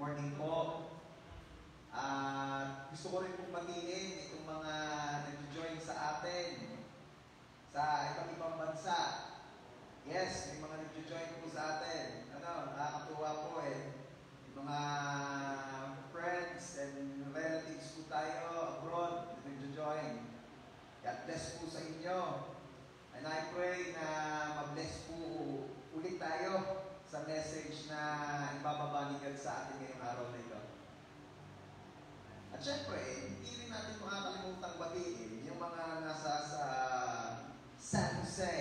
morning po. Gusto ko rin pong batiin itong mga nag-join sa atin sa iba't ibang bansa. Yes, may mga nag-join po sa atin. Nakakatuwa po eh. Yung mga friends and relatives po tayo abroad na nag-join. God bless po sa inyo. And I pray na ma-bless po ulit tayo sa message na ibababa ni God sa atin ngayong araw na ito. At syempre, hindi rin natin makakalimutan batiin yung mga nasa sa San Jose,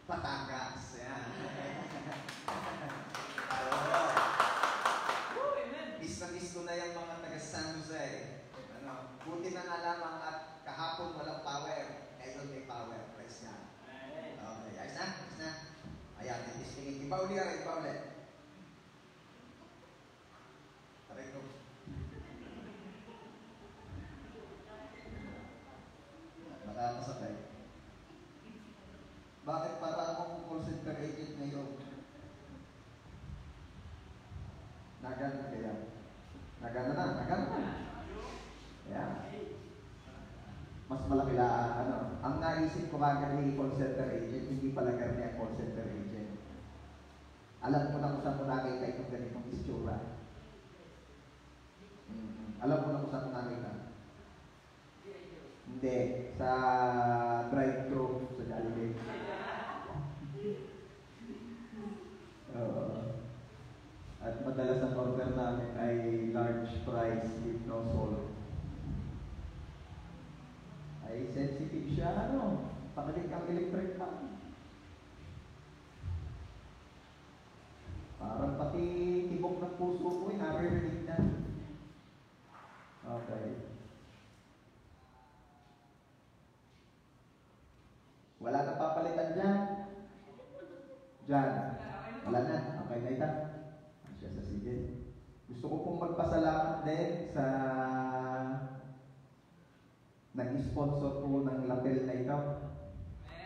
Batangas. Yan. Miss na miss ko na yung mga taga San Jose. Buti na nga lamang at kahapon walang power. Ngayon may power. Praise God. Okay, ayos na? Ayos na? Ayan, titistingin. Iba uli. Taray ko. Nakakasakay. Bakit para akong call center agent ngayon? Nagana kaya? Nagana na. Ayan. Mas malaki lang, ang naisip ko kagad ni call center agent, hindi pala karne call center agent. Alam ko na kung saan ko nakita itong ganitong istura. Alam ko na kung saan ko nakita. Hindi, sa drive-thru sa Jollibee. At madalas ang order namin ay large fries with no salt. Ay sensitive siya, pakalit kang electric fan. Parang pati tibok ng puso ko, naririnig na. Okay. Wala na papalitan dyan? Dyan. Wala na. Okay na ito. Asya sa sige. Gusto ko pong magpasalamat din sa nag-sponsor po ng lapel na ito.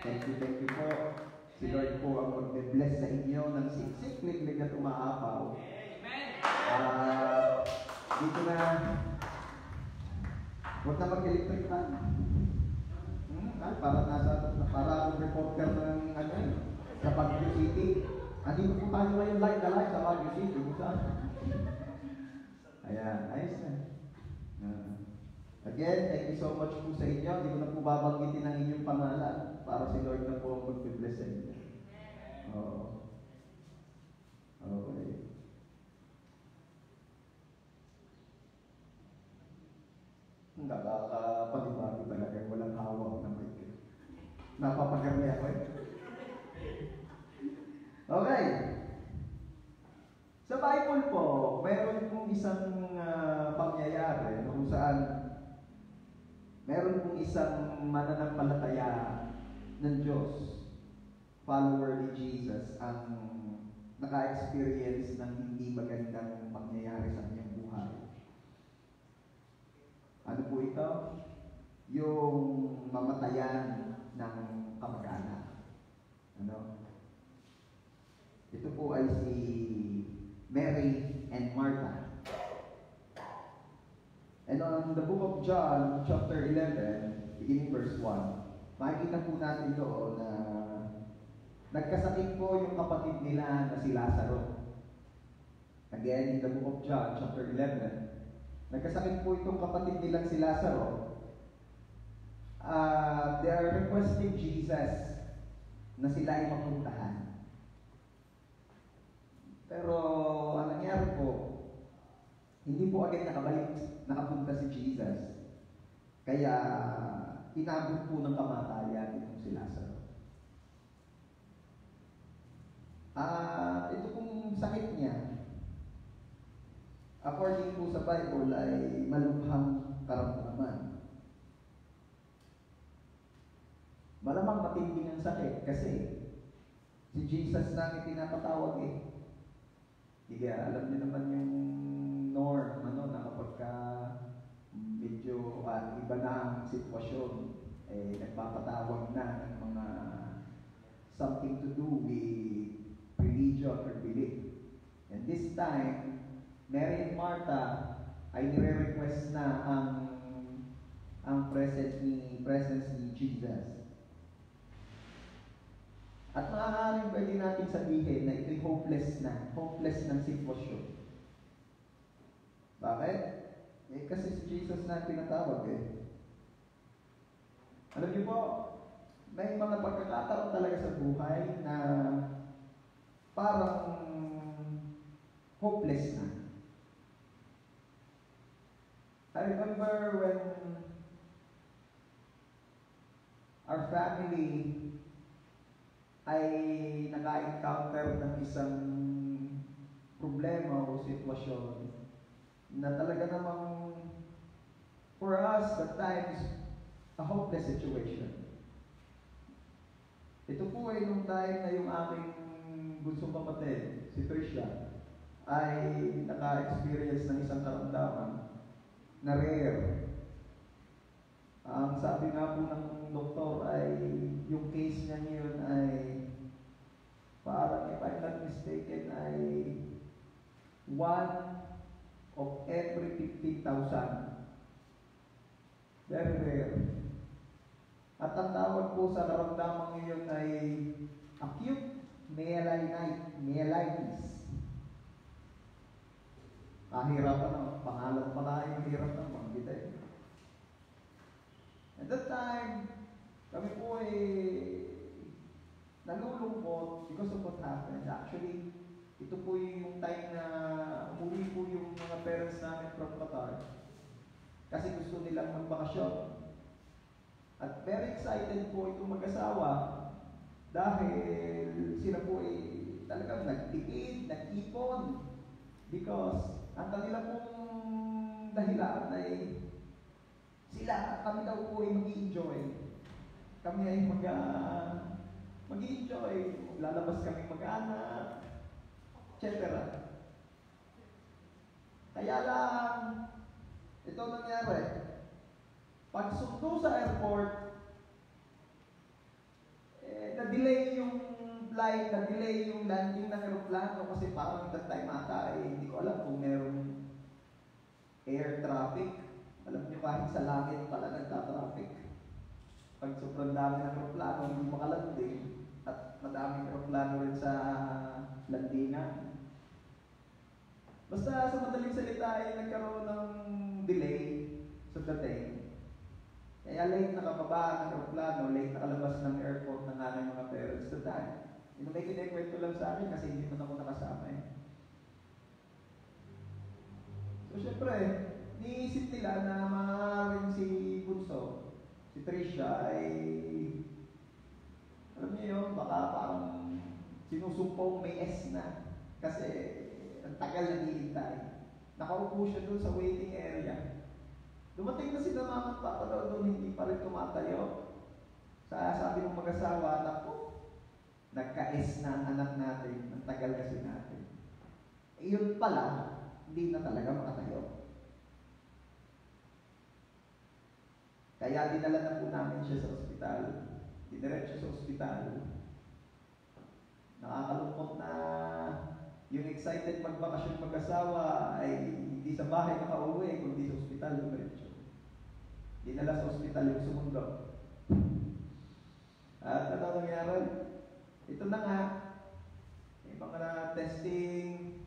Thank you po. Si Lord po ang mag-bless sa inyo ng siksik-liglig at umaapaw. Dito na, huwag na mag-electric fan. Para akong reporter ng sa Baguio City. Andito po tayo ngayon live na live sa Baguio City. Ayan, ayos na. Again, thank you so much po sa inyo. Hindi ko na po babanggitin ang inyong pangalan para si Lord na po ang mag-bless sa inyo. Okay. Nakakapanibago talaga. Walang hawak na mic. Napapagarni ako eh. Okay. Sa Bible po, meron pong isang pangyayari kung saan meron pong isang mananampalataya ng Diyos, follower ni Jesus, ang naka-experience ng hindi magandang pangyayari sa kanyang buhay. Ano po ito? Yung mamatayan ng kamag-anak. Ito po ay si Mary and Martha. And on the book of John, chapter 11, beginning verse 1, makikita po natin doon na nagkasakit po yung kapatid nila na si Lazaro. Again, in the book of John, chapter 11, nagkasakit po itong kapatid nilang si Lazaro. They are requesting Jesus na sila ay mapuntahan. Pero ang nangyari po, hindi po agad nakapunta si Jesus. Kaya inabot po ng kamatayan itong si Lazaro. Ito pong sakit niya, according po sa Bible, ay malubhang karamdaman. Malamang matinding ang sakit kasi si Jesus lang pinapatawag eh. Kaya alam niyo naman yung norm, na kapag medyo iba na ang sitwasyon, nagpapatawag na ng mga something to do with religion or belief. And this time, Mary and Martha ay nire-request na ang presence ni Jesus. At maaaring pwede natin sabihin na ito'y hopeless ng sitwasyon. Bakit? Kasi si Jesus na pinatawag Alam niyo po, may mga pagkakataon talaga sa buhay na parang hopeless na. I remember when our family ay naka-encounter ng isang problema o sitwasyon na talaga namang for us that time is a hopeless situation. Ito po ay nung time na yung aking bunsong kapatid, si Tricia, ay naka-experience ng isang karamdaman na rare. Ang sabi nga po ng doktor ay yung case niya ngayon ay parang, if I'm not mistaken, ay 1 of every 50,000. Very rare. At ang tawag po sa karamdaman ngayon ay acute myelitis. Kahirapan na, pangalan pala ay mahirap na manggit At that time, kami po ay nalulungkot because of what happened. Actually, ito po yung time na umuwi po yung mga parents namin from Qatar. Kasi gusto nilang magbakasyon. At very excited po itong mag-asawa dahil sila po ay talagang nagtipid, nag-ipon. Because ang kanila pong dahilan ay kami daw po ay mag-i-enjoy. Kami ay mag-i-enjoy. Lalabas kami mag-anak, etc. Kaya lang, ito nangyari. Pag sundo sa airport, na-delay yung flight, na-delay yung landing ng aeroplano kasi parang that time ata hindi ko alam kung merong air traffic. Alam niyo kahit sa langit pala nagta-traffic. Pag sobrang dami ng aeroplano, hindi makalanding at madaming aeroplano rin sa landingan. Basta sa madaling salita ay nagkaroon ng delay sa dating. Kaya late nakababa ng aeroplano, late nakalabas ng airport ng aming mga parents that time. May kinikwento lang sa akin kasi hindi man ako nakasama So syempre, niisip nila na maaaring si Bunso, si Tricia ay, alam niyo yun, baka parang sinusumpong may S na. Kasi ang tagal na hihintay. Nakaupo siya doon sa waiting area. Dumating na sila mama at papa daw doon, hindi pa rin tumatayo. Sabi ng mag-asawa, naku, nagka-S na ang anak natin, ang tagal kasi natin. Yun pala, hindi na talaga makatayo. Kaya dinala na po namin siya sa ospital. Diniretso sa ospital. Nakakalungkot na yung excited magbakasyon mag-asawa ay hindi sa bahay nakauwi, kundi sa ospital dumiretso. Dinala sa ospital yung sumundo. At ano nangyari? Ito na nga. May mga testing,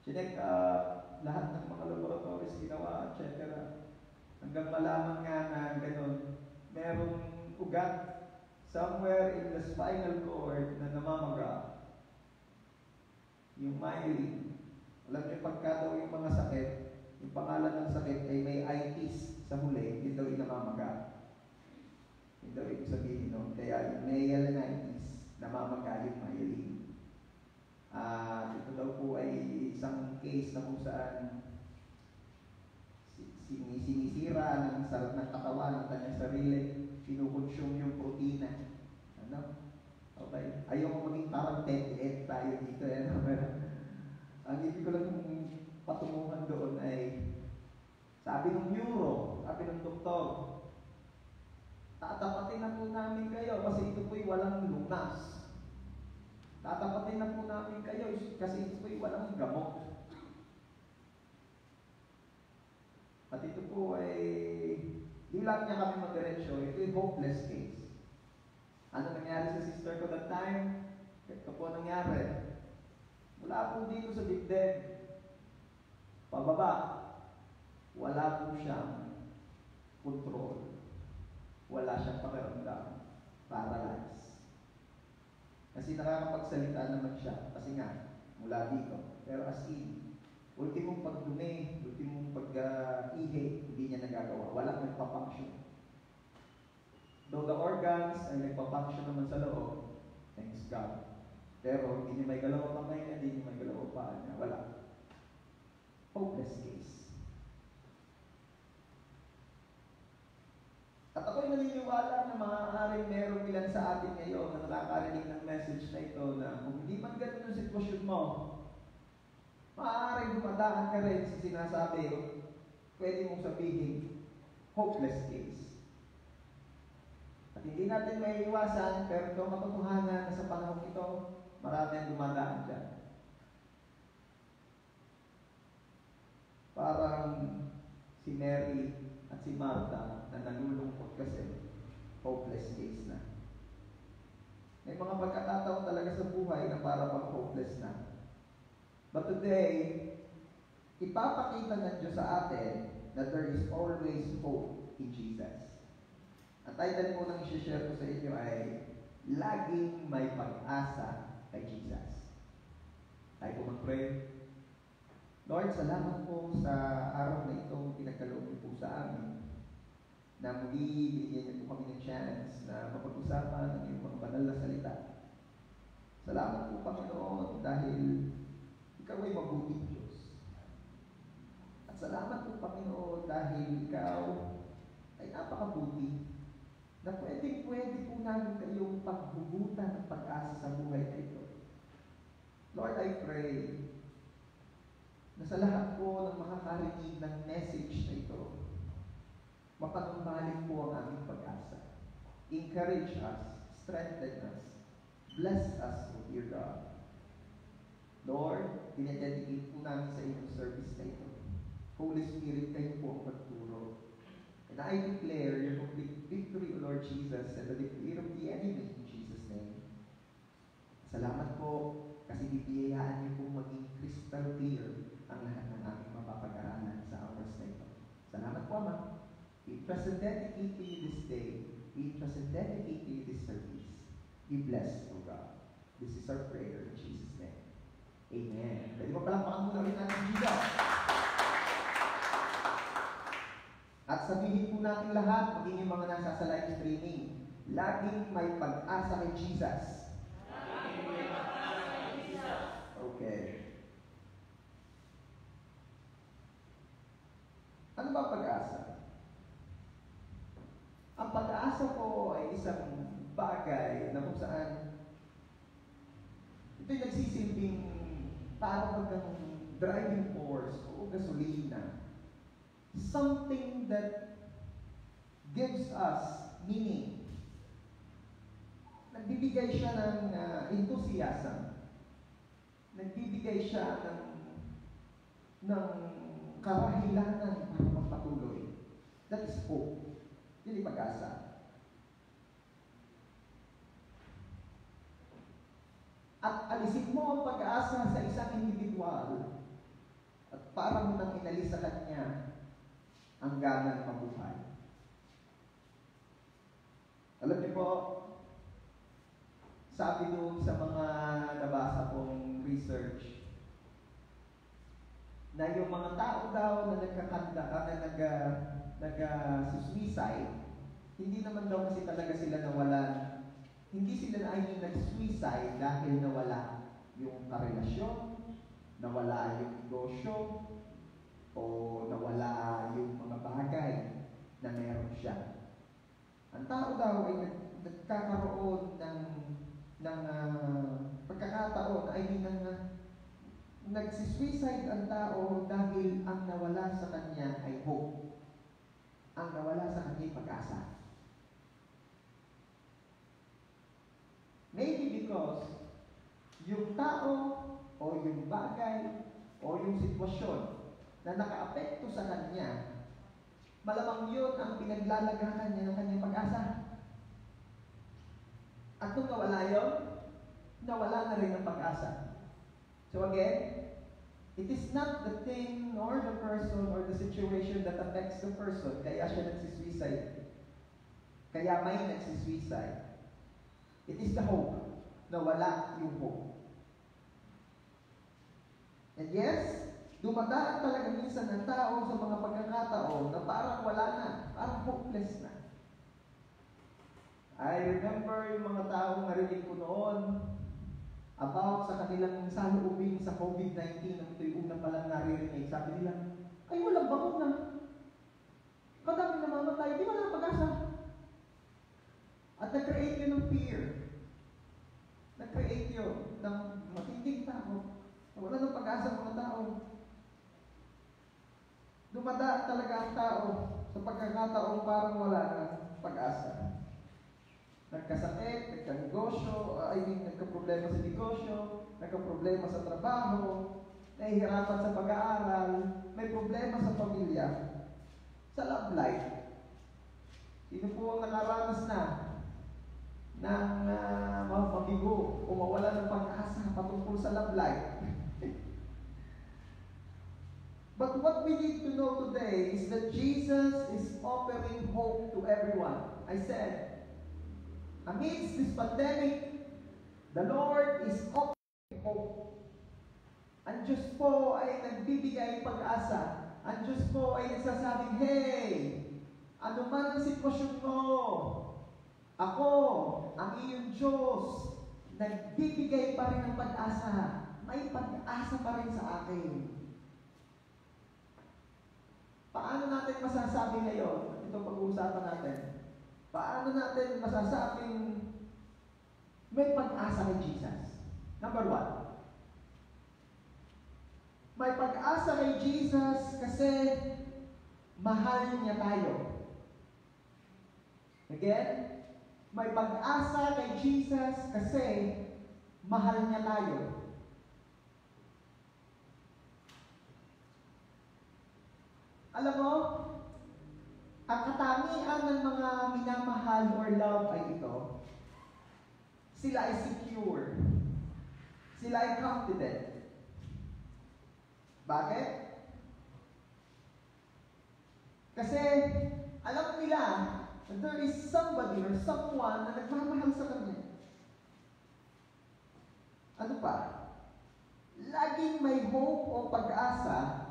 check up, lahat ng mga laboratories ginawa, etc. Hanggang malaman nga na gano'n, merong ugat somewhere in the spinal cord na namamaga. Yung myelin. Alam niyo, pagka daw yung mga sakit, yung pangalan ng sakit ay may itis sa huli, yun daw yung namamaga. Yun daw yung sabihin nun. Kaya yung myelinitis, namamaga yung myelin. Ito daw po ay isang case na kung saan sinisira ng sarap ng katawan ng kanyang sarili, kinukonsume yung protina. Ano? Okay. Ayaw maging parang TED tayo dito. Ang ibig ko lang patunguhan doon ay sabi ng neuro, sabi ng doktor, tatapatin na po namin kayo kasi ito po'y walang lunas. Tatapatin na po namin kayo kasi ito po'y walang gamot. lang niya kami mag-diretsyo, ito yung hopeless case. Ano nangyari sa sister ko that time? Ito po nangyari. Mula po dito sa dibdib, pababa, wala po siyang control. Wala siyang pakiramdam. Paralyzed. Kasi nakakapagsalita naman siya. Kasi nga, mula dito. Pero as in, ultimong pagdumi, ultimong pag-ihi, hindi niya nagagawa. Walang nagpapunction. Though the organs ay nagpapunction naman sa loob, thanks God. Pero hindi niya may galaw ang kamay niya, hindi niya may galaw ang paa niya. Wala. Hopeless case. At ako'y naniniwala na maaaring meron ilan sa atin ngayon na nakakarinig ng message na ito na kung hindi man ganun ang sitwasyon mo, maaaring dumadaan ka rin sa sinasabi, pwede mong sabihin, hopeless case. At hindi natin may iwasan, pero ito katotohanan na sa panahon ito, marami ang dumadaan dyan. Parang si Mary at si Martha na nalulungkot kasi hopeless case na. May mga pagkakataon talaga sa buhay na para pang hopeless na. But today, ipapakita ng Diyos sa atin that there is always hope in Jesus. Ang title po ng i-share ko sa inyo ay Laging May Pag-asa kay Jesus. Tayo po mag-pray. Lord, salamat po sa araw na itong pinagkaloob niyo po sa amin na muli binigyan niyo po kami ng chance na mapag-usapan ang iyong mga banal na salita. Salamat po, Panginoon, dahil Ikaw ay mabuting Diyos. At salamat po, Panginoon, dahil Ikaw ay napakabuti na pwede po namin kayong paghugutan ng pag-asa sa buhay na ito. Lord, I pray na sa lahat po ng makakarinig ng message na ito, mapanumbalik po ang aming pag-asa. Encourage us, strengthen us, bless us, O dear God. Lord, dinededicate po namin sa inyong service na ito. Holy Spirit, kayo po ang pagturo. And I declare your complete victory, O Lord Jesus, and the defeat of the enemy in Jesus' name. Salamat po kasi bibiyayaan niyo po maging crystal clear ang lahat ng aming mapapag-aralan sa hours na ito. Salamat po, Ama. We trust and dedicate to you this day. We trust and dedicate to you this service. Be blessed, O God. This is our prayer in Jesus' name. Amen. Pwede mo palampakan muna ulit natin Jesus. At sabihin po natin lahat, maging yung mga nasa sa live streaming, laging may pag-asa kay Jesus. Laging may pag-asa kay Jesus. Okay. Ano ba pag-asa? Ang pag-asa po ay isang bagay na kung saan ito'y nagsisilbing parang ng driving force o gasolina. Something that gives us meaning. Nagbibigay siya ng enthusiasm. Nagbibigay siya ng karahilanan para magpatuloy. That is hope. Yun yung pag-asa. At alisin mo ang pag-asa sa isang individual at parang nang inalis sa kanya ang ganang mabuhay. Alam niyo po, sabi doon sa mga nabasa kong research, na yung mga tao daw na nag-suicide, hindi naman daw kasi talaga sila nawalan. Hindi sila na nag-suicide dahil nawala yung karelasyon, nawala yung negosyo, o nawala yung mga bagay na meron siya. Ang tao daw ay nagkakaroon ng pagkakataon ay nagsisuicide ang tao dahil ang nawala sa kanya ay hope. Ang nawala sa kanya ay pag-asa. Maybe because yung tao o yung bagay o yung sitwasyon na nakaapekto sa kanya malamang yun ang pinaglalagahan niya ng kanyang pag-asa. At nung nawala yun, nawala na rin ang pag-asa. So again, it is not the thing nor the person or the situation that affects the person kaya siya nagsisuicide. Kaya may nagsisuicide. It is the hope na wala yung hope. And yes, dumadaan talaga minsan ng tao sa mga pagkakataon na parang wala na, parang hopeless na. I remember yung mga taong narinig ko noon about sa kanilang saloobin sa COVID-19 nang ito'y unang palang naririnig. Sabi nila, ay walang bakuna. Madami namamatay, di wala na pag-asa. At nag-create yun ng fear. Nag-create yun ng matinding tao. Wala ng pag-asa ng mga tao. Dumadaan talaga ang tao sa pagkakataong parang wala ng pag-asa. Nagkasakit, nagkanegosyo, nagkaproblema sa negosyo, nagkaproblema sa trabaho, nahihirapan sa pag-aaral, may problema sa pamilya, sa love life. Sino po ang nakaranas na ng mabigo o mawala ng pag-asa patungkol sa love life? But what we need to know today is that Jesus is offering hope to everyone. I said, amidst this pandemic, the Lord is offering hope. Ang Diyos po ay nagbibigay pag-asa. Ang Diyos po ay nagsasabing, hey, ano man ang sitwasyon mo, ako, ang iyong Diyos, nagbibigay pa rin ng pag-asa. May pag-asa pa rin sa akin. Paano natin masasabi ngayon, itong pag-uusapan natin, paano natin masasabing may pag-asa kay Jesus? Number one, may pag-asa kay Jesus kasi mahal niya tayo. Again, may pag-asa kay Jesus kasi mahal niya tayo. Alam mo, ang katangian ng mga minamahal or love ay ito. Sila ay secure. Sila ay confident. Bakit? Kasi alam nila that there is somebody or someone na nagmamahal sa kanya. Ano pa? Laging may hope o pag-asa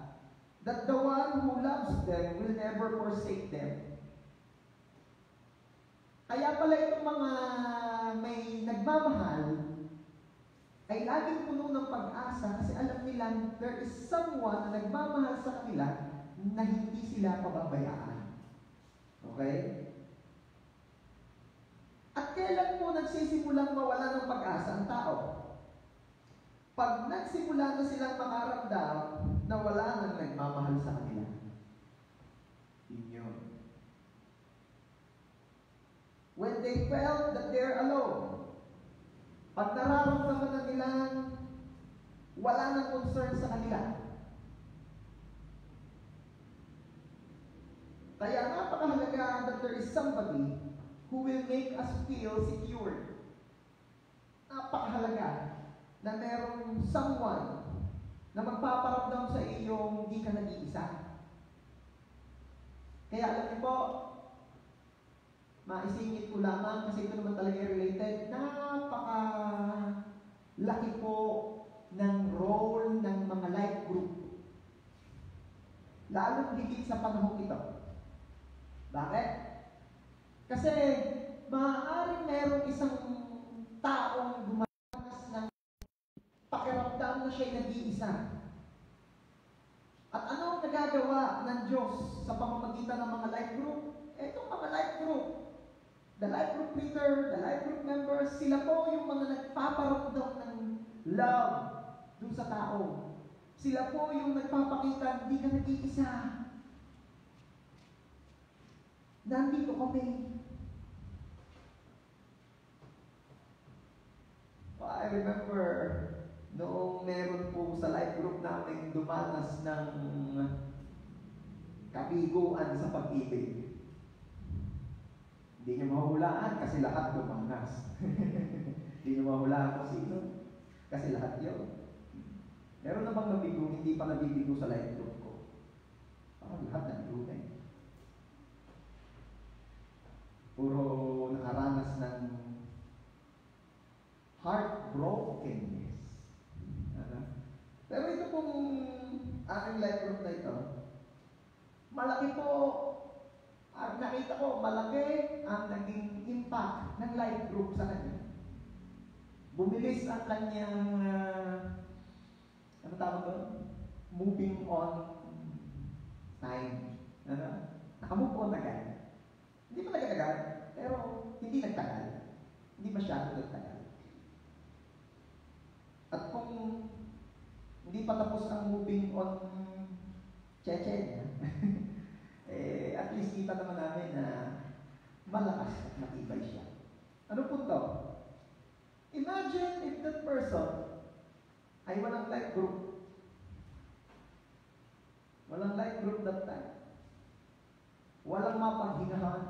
that the one who loves them will never forsake them. Kaya pala itong mga may nagmamahal ay laging puno ng pag-asa kasi alam nila there is someone na nagmamahal sa kanila na hindi sila pababayaan. Okay? At kailan po nagsisimulang mawala ng pag-asa ang tao? Pag nagsimula na silang makaramdam na wala nang nagmamahal sa kanila. Yun. When they felt that they're alone, pag nararamdaman na nilang wala nang concern sa kanila. Kaya napakahalaga that there is somebody who will make us feel secure. Napakahalaga na merong someone na magpaparamdam sa iyong hindi ka nag-iisa. Kaya alam niyo po, maisingit ko lamang kasi ito naman talaga related, napaka-laki po ng role ng mga life group. Lalong higit sa panahon ito. Bakit? Kasi maaaring merong isang taong dumanas ng pakiramdam na siya'y nag-iisa. At ano ang nagagawa ng Diyos sa pamamagitan ng mga life group? Itong mga life group, the life group leader, the life group members, sila po yung mga nagpaparamdam ng love dun sa tao. Sila po yung nagpapakita, hindi ka nag-iisa. Nandito kami. I remember noong meron po sa life group namin dumanas ng kabiguan sa pag-ibig. Hindi niyo mahuhulaan kasi lahat dumanas. Hindi niyo mahuhulaan kung sino kasi lahat yun. Meron na bang nabigo, hindi pa nabibigo sa life group ko? Parang lahat nabigo na eh. Puro nakaranas ng heartbrokenness. Pero ito pong aking life group na ito, malaki po, nakita ko, malaki ang naging impact ng life group sa kanya. Bumilis ang kanyang, ano tawag doon? Moving on time. Nakamove on agad. Hindi pa nagtagal, pero hindi nagtagal. Hindi masyado nagtagal. At kung hindi pa tapos ang moving on Chechnya, at least kita naman namin na malakas at matibay siya. Ano po to? Imagine if that person ay walang life group. Walang life group that time. Walang mapaghingahan.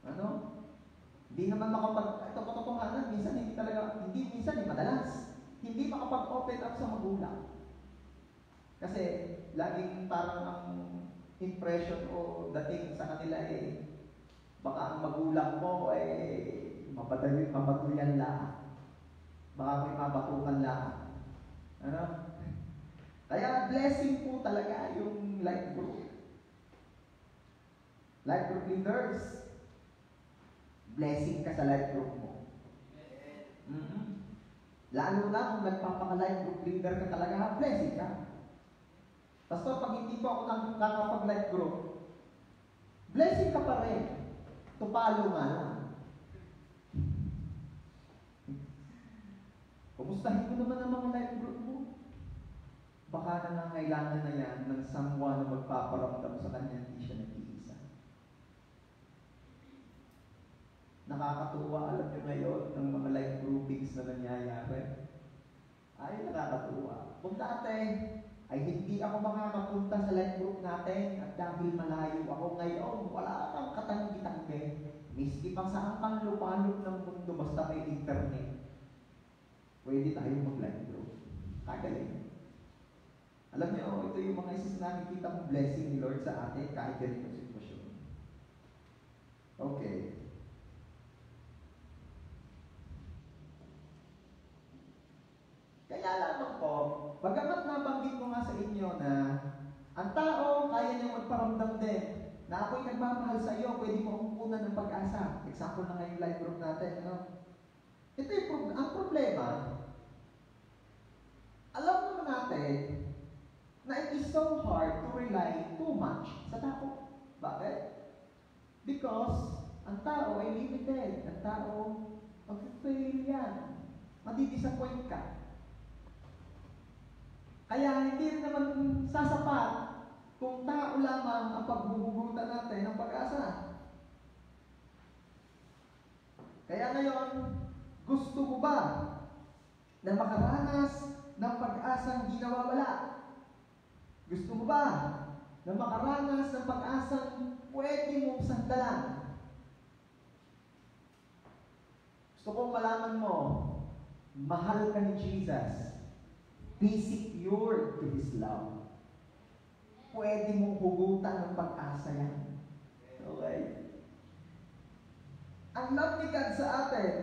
Ano? Hindi naman ito katotohanan, minsan madalas, hindi makapag-open up sa magulang. Kasi, laging parang ang impression o dating sa kanila baka ang magulang mo mapatuyan lang. Baka may mabatukan lang. Ano? Kaya blessing po talaga yung life group. Life group leaders, blessing ka sa life group mo. Lalo na kung nagpapaka-life group leader ka talaga, blessing ka. Pastor, pag hindi po ako nakakapag-life group, blessing ka pa rin. Tupalo nga lang. Kumustahin mo naman ang mga life group mo. Baka nangangailangan na yan ng someone na magpaparamdam sa kanya, hindi siya nag-iisa. Nakakatuwa, alam nyo ngayon, ng mga life groupings na nangyayari. Ay, nakakatuwa. Kung dati, ay hindi ako makakapunta sa life group natin at dahil malayo ako ngayon, wala kang katanggi-tanggi. Miski pa saan pang lupalop ng mundo, basta may internet, pwede tayong mag-life group. Kagaling. Alam niyo, ito yung mga isa na nakikita mong blessing ni Lord sa atin kahit ganitong sitwasyon. Okay. Kaya lamang po, bagamat nabanggit ko nga sa inyo na ang tao kaya niyang magparamdam din na ako'y nagmamahal sa iyo, pwede mo akong kunan ng pag-asa. Example na ngayong life group natin. Ito yung ang problema. Alam naman natin na it is so hard to rely too much sa tao. Bakit? Because ang tao ay limited. Ang tao, mag-fail yan. Madidisappoint ka. Kaya hindi rin naman sasapat kung tao lamang ang pagbubugutan natin ng pag-asa. Kaya ngayon, gusto mo ba na makaranas ng pag-asang di nawawala? Gusto mo ba na makaranas ng pag-asang pwede mong sandalan? Gusto kong malaman mo, mahal ka ni Jesus. Be secured to His love. Pwede mong hugutan ng pag-asa yan. Okay? Ang love ni God sa atin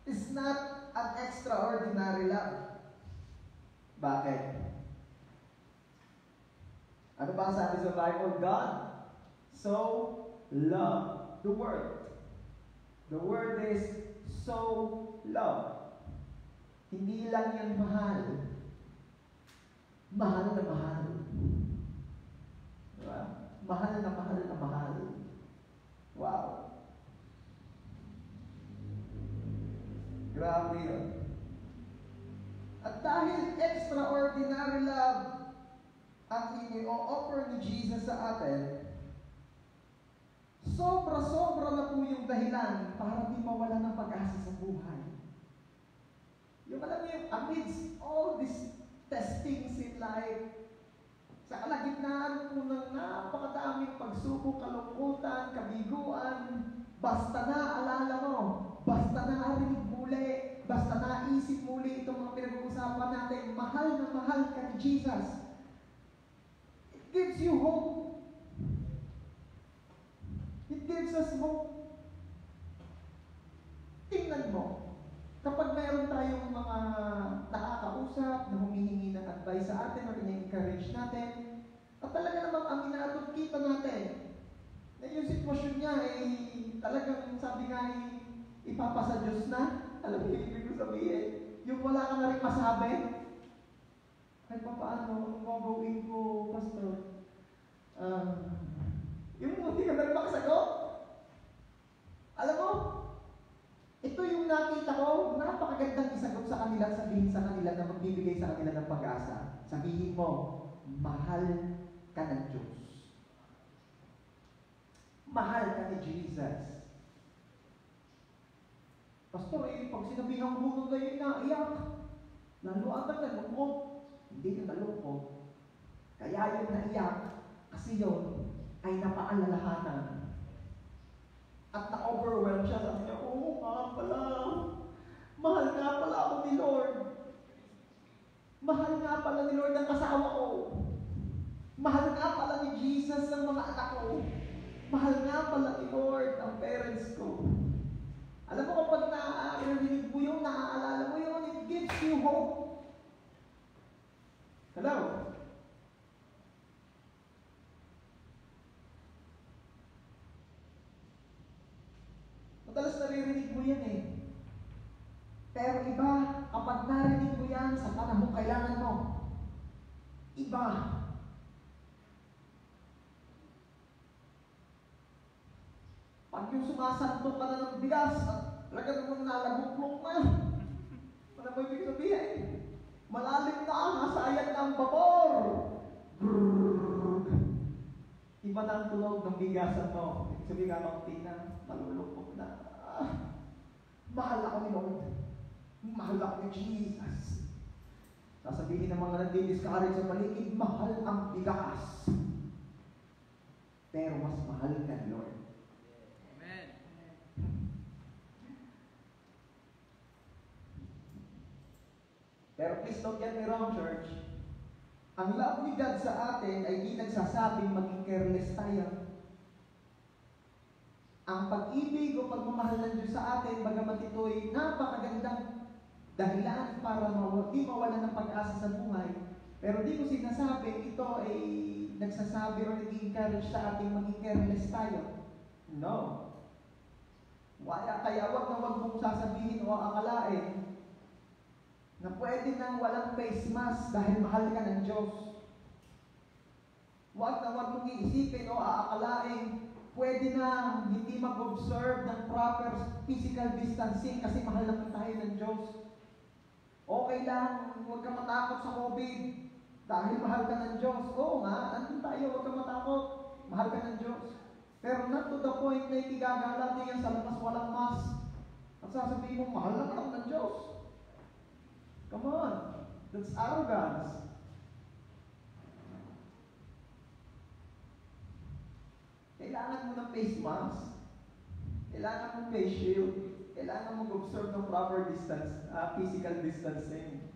is not an extraordinary love. Bakit? Ano ba ang sabi sa Bible? God so loved the world. The word is so love. Hindi lang yan mahal. Mahal na mahal. Diba? Mahal na mahal na mahal. Wow. Grabe yun. At dahil extraordinary love ang i-offer ni Jesus sa atin, sobra-sobra na po yung dahilan para di mawala ng pag-asa sa buhay. Yung alam niyo, amidst all these testings in life, sa kalagitnaan po ng napakadaming pagsubok, kalungkutan, kabiguan, basta na alala mo, basta na narinig muli, basta naisip muli itong mga pinag-uusapan natin, mahal na mahal ka ni Jesus. It gives you hope. It gives us hope. Tingnan mo, kapag mayroon tayong mga nakakausap na humihingi ng advice sa atin o ina-encourage natin, at talaga namang aminado kita natin na yung sitwasyon niya ay talagang sabi nga ay ipapasa Diyos na. Alam mo yung ibig ko sabihin? Yung wala ka na rin masabi. Ay paano? Anong gagawin ko, Pastor? Yung hindi ka na rin makasagot. Alam mo, ito yung nakita ko, napakagandang isagot sa kanila, sabihin sa kanila na magbibigay sa kanila ng pag-asa. Sabihin mo, mahal ka ng Diyos. Mahal ka ni Jesus. Pastor, pag sinabihan ko nung kayo naiyak, lalo agad nalungkot. Hindi na nalungkot. Kaya yung naiyak, kasi yun ay napaalalahanan. At na-overwhelm siya, sabi niya, oo nga pala. Mahal nga pala ako ni Lord. Mahal nga pala ni Lord ang asawa ko. Mahal nga pala ni Jesus ang mga anak ko. Mahal nga pala ni Lord ang parents ko. Alam mo kapag narinig mo yun, naaalala mo yun, it gives you hope. Hello? Madalas naririnig mo yan eh. Pero iba, kapag narinig mo yan sa panahon kailangan mo, iba. Pag yung sumasantok ka na ng bigas, talagang mong nalaguplok na. Ano ba ibig sabihin? Malalim na, nasayang na ang vapor. Iba na ang tunog ng bigasan mo. Sabi nga makti na, malulupok na. Mahal ako ni Lord. Mahal ako ni Jesus. Sasabihin ng mga nagdi-discourage sa paligid, mahal ang bigas. Pero mas mahal ka ni Lord. Amen. Pero please don't get me wrong, church. Ang love ni God sa atin ay di nagsasabing maging careless tayo. Ang pag-ibig o pagmamahal ng Diyos sa atin, bagamat ito'y napakagandang dahilan para di mawala ng pag-asa sa buhay, pero di ko sinasabi ito ay nagsasabi o nag-encourage sa ating maging careless tayo. No. Kaya wag na wag mong sasabihin o akalain na pwede nang walang face mask dahil mahal ka ng Diyos. Wag na wag mong iisipin o aakalain pwede na hindi mag-observe ng proper physical distancing kasi mahal naman tayo ng Diyos. Okay lang, huwag ka matakot sa COVID dahil mahal ka ng Diyos. Oo nga, nandun tayo, huwag ka matakot. Mahal ka ng Diyos. Pero not to the point na ikigagalang niya sa labas walang mask. At sasabihin mo, mahal lang ako ng Diyos. Come on, that's arrogance. Kailangan mo ng face mask. Kailangan mo face shield. Kailangan mo mag-observe ng proper distance, physical distancing.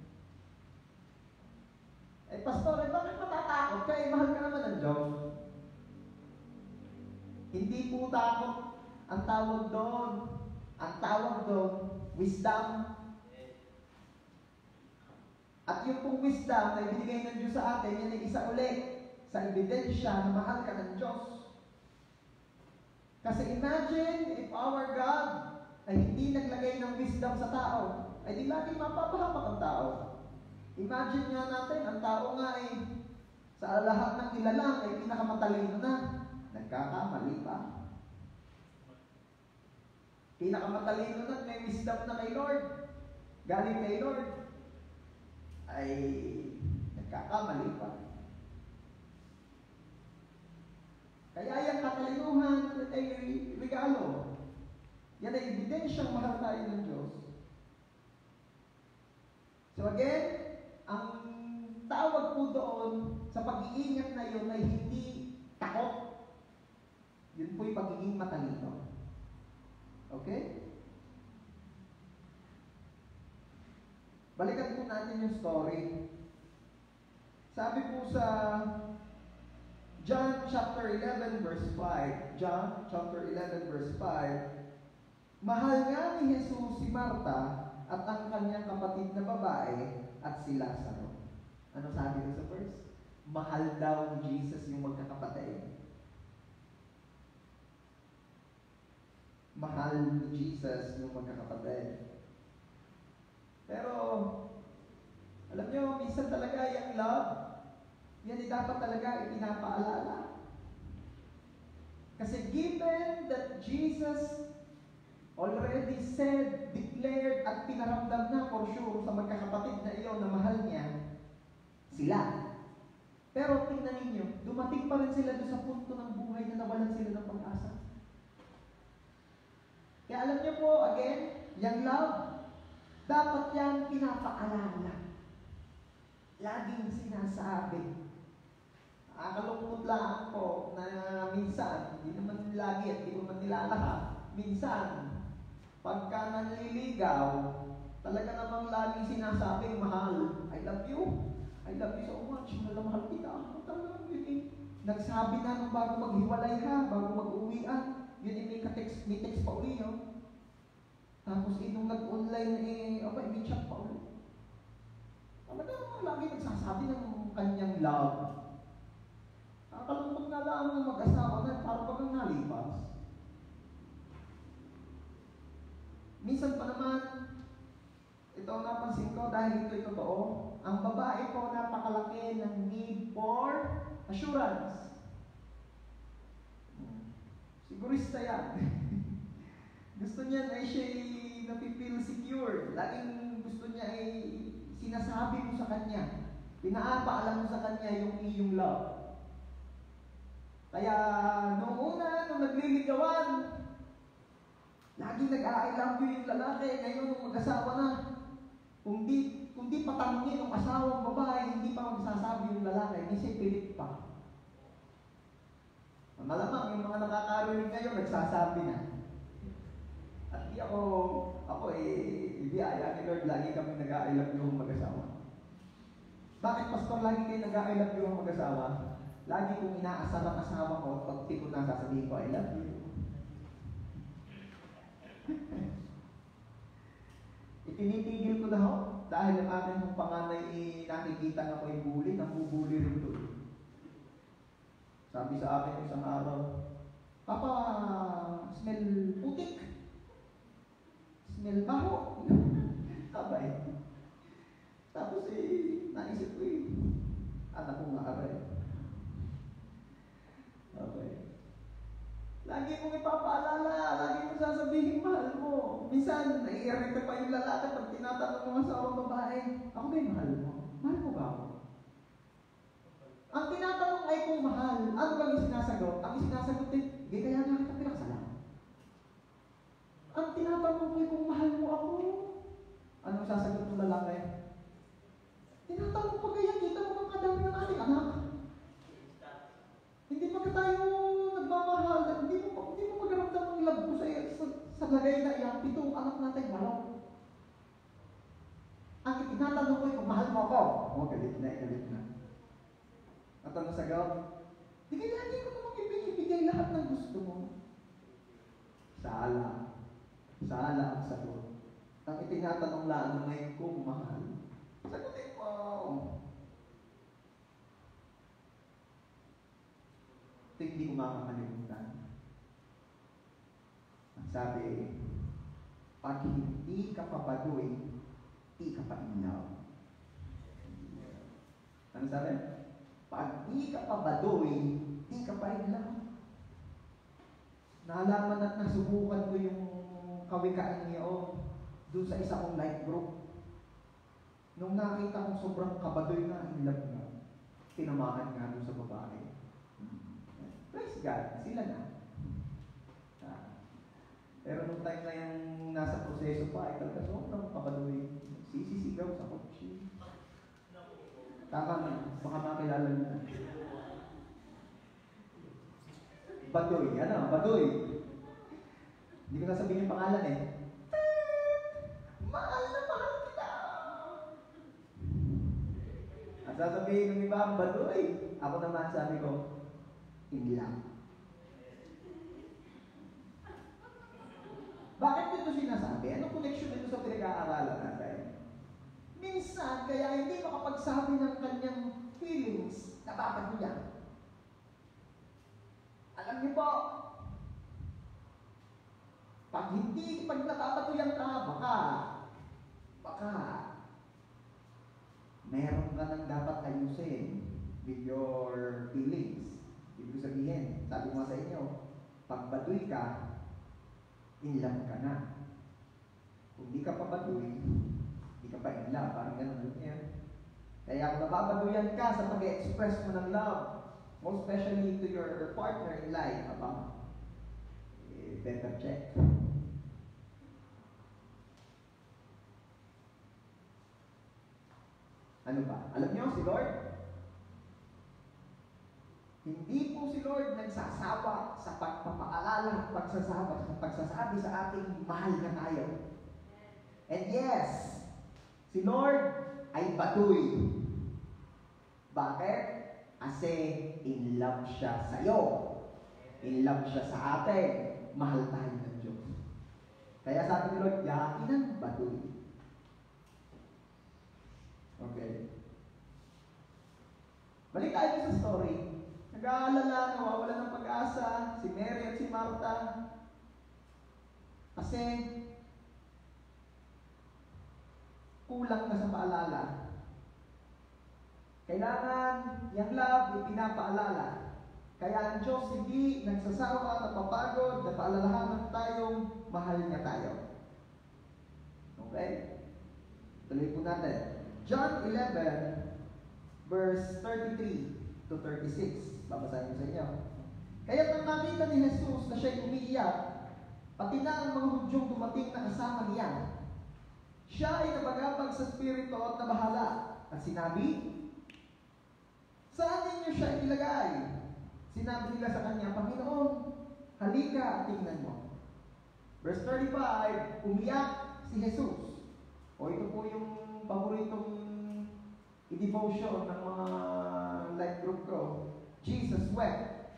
Pastor, bakit matatakot ka? Mahal ka naman ng Diyos. Hindi po takot ang tawag doon. Ang tawag doon, wisdom. At yung pong wisdom na ibinigay ng Diyos sa atin, yan ay isa ulit sa ebidensya na mahal ka ng Diyos. Kasi imagine if our God ay hindi naglagay ng wisdom sa tao, ay di laging mapapahamak ang tao. Imagine nga natin, ang tao nga ay sa lahat ng nilalang ay pinakamatalino na. Nagkakamali pa. Pinakamatalino na, may wisdom na kay Lord. Galing kay Lord. Ay nagkakamali pa. Kaya yung katalinuhan ay regalo. Yan ay ebidensyang mahal tayo ng Diyos. So again, ang tawag po doon sa pag-iingat na yun ay hindi takot. Yun po'y pagiging matalino. Okay? Balikan po natin yung story. Sabi po sa John chapter 11 verse 5, John chapter 11 verse 5, mahal nga ni Jesus si Marta at ang kanyang kapatid na babae at si Lazaro. Ano sabi doon sa verse? Mahal daw ni Jesus yung magkakapatid. Mahal ni Jesus yung magkakapatid. Pero, alam nyo, minsan talaga yung love, yan ay dapat talaga ipinapaalala. Kasi given that Jesus already said, declared, at pinaramdam na for sure sa magkakapatid na iyon na mahal niya, sila. Pero tingnan ninyo, dumating pa rin sila doon sa punto ng buhay na nawalan sila ng pag-asa. Kaya alam niyo po, again, yung love, dapat yan pinapaalala. Laging sinasabi. Nakakalungkot lang po na minsan, hindi naman lagi at hindi naman nilalahat, minsan, pagka nanliligaw, talaga namang laging sinasabing mahal, I love you so much, mahal na mahal kita. Talagang yun eh. Nagsabi na nung bago maghiwalay ha, bago mag-uwian, yun eh may text pa uli, no? Tapos nung nag-online okay, may chat pa uli. Talagang lagi nagsasabi ng kanyang love. Nakakalungkot na lang ng mag-asawa na parang bagang nalipas. Minsan pa naman, ito ang napansin ko dahil ito'y totoo, ang babae ko napakalaki ng need for assurance. Sigurista yan. Gusto niya na siya'y napipil secure. Laging gusto niya ay sinasabi mo sa kanya. Pinapaalam mo sa kanya yung iyong love. Kaya noong una, nung nagliligawan, laging nag-I love you yung lalaki. Ngayon nung mag-asawa na, kung di patanungin ng asawang babae, hindi pa magsasabi yung lalaki, hindi siya pilit pa. Malamang yung mga nakakarinig ngayon, nagsasabi na. At di ako ibiyaya ni Lord, lagi kami nag-I love you ang mag-asawa. Bakit, Pastor, lagi kayo nag-I love you ang mag-asawa? Lagi kong inaasar ang asawa ko at pag ko na sasabihin ko, I love you. Itinitigil ko na ho, dahil ang aking panganay nakikita na ko yung bully, nambubuli rin doon. Sabi sa akin isang araw, Papa, smell putik. Smell baho. Abay. Tapos naisip ko anak ko nga aray. Okay. Lagi mong ipapaalala, lagi mong sasabihin mahal mo. Minsan, nai-irrita pa yung lalaki pag tinatanong mo sa awang babae, ako ba yung mahal mo? Mahal mo ba ako? Ang tinatanong ay kung mahal. Ano ba yung sinasagot? Ang sinasagot hindi kaya nga kita pinaksalan. Ang tinatanong ko ay kung mahal mo ako. Anong sasagot ng lalaki? Tinatanong pa kaya kita mo ang kadami ng ating anak. Hindi pa tayo nagmamahal, hindi mo magaramdam ng love ko sa lagay na iyan, 7 anak natin, 8. Ang tinatanong ko ay kung mahal mo ako. Galit na. At ang sagot, di kaya lagi ko namang ibigay lahat ng gusto mo. Sala ang sagot. Ang itinatanong lang ngayon kung mahal, sagutin mo. Hindi ko makakalimutan. Ang sabi, pag hindi ka papaduin, di ka pa in love. Ano sabi? Pag di ka papaduin, di ka pa in love. Naalaman at nasubukan ko yung kawikaan niyo doon sa isa kong life group. Nung nakita kong sobrang kabadoy na in love na, tinamaan nga doon sa babae. Praise God, sila na. Pero nung time na yung nasa proseso pa, ay talaga sobrang kabadoy. Sisisigaw sa kotse. Tama na, baka makilala kilala niya. Baduy. Ano? Baduy. Hindi ko nasabihin yung pangalan eh. Mahal na mahal kita. At sasabihin ng iba, Baduy. Ako naman sabi ko, in love. Bakit ito sinasabi? Anong connection nito sa pinag-aaralan natin? Minsan, kaya hindi makapagsabi ng kanyang feelings, nababaguyan. Alam niyo po, pag nababaguyan ka, baka, meron ka nang dapat ayusin with your feelings. Ibig sabihin, sabi ko sa inyo, pag baduy ka, in love ka na. Kung di ka pa baduy, di ka pa in love. Parang ganun yan. Kaya kung nababaduyan ka sa pag-express mo ng love, most especially to your partner in life, better check. Ano ba? Alam niyo, si Lord, hindi po si Lord nagsasawa sa pagpapaalala, pagsasabi sa ating mahal na tayo. And yes, si Lord ay baduy. Bakit? Kasi in love siya sa iyo. In love siya sa atin. Mahal tayo ng Diyos. Kaya sabi ni Lord, yakin ang baduy. Okay. Balik tayo sa story. Nag-aalala, nawawala ng pag-asa, si Mary at si Martha. Kasi, kulang na sa paalala. Kailangan yung love ipinapaalala. Kaya ang Diyos hindi nagsasawa, napapagod, napaalalahanan tayong mahal niya tayo. Okay? Tuloy po natin. John 11, verse 33 to 36. Babasahin ko sa inyo. Kaya nang nakita ni Jesus na siya'y umiiyak, pati na ang mga Hudyong dumating na kasama niya, siya ay nabagabag sa spirito at nabahala. At sinabi, saan ninyo siya ilagay? Sinabi nila sa kanya, Panginoon, halika at tingnan mo. Verse 35, umiyak si Jesus. O ito po yung paboritong i-devotion ng mga life group ko. Jesus wept.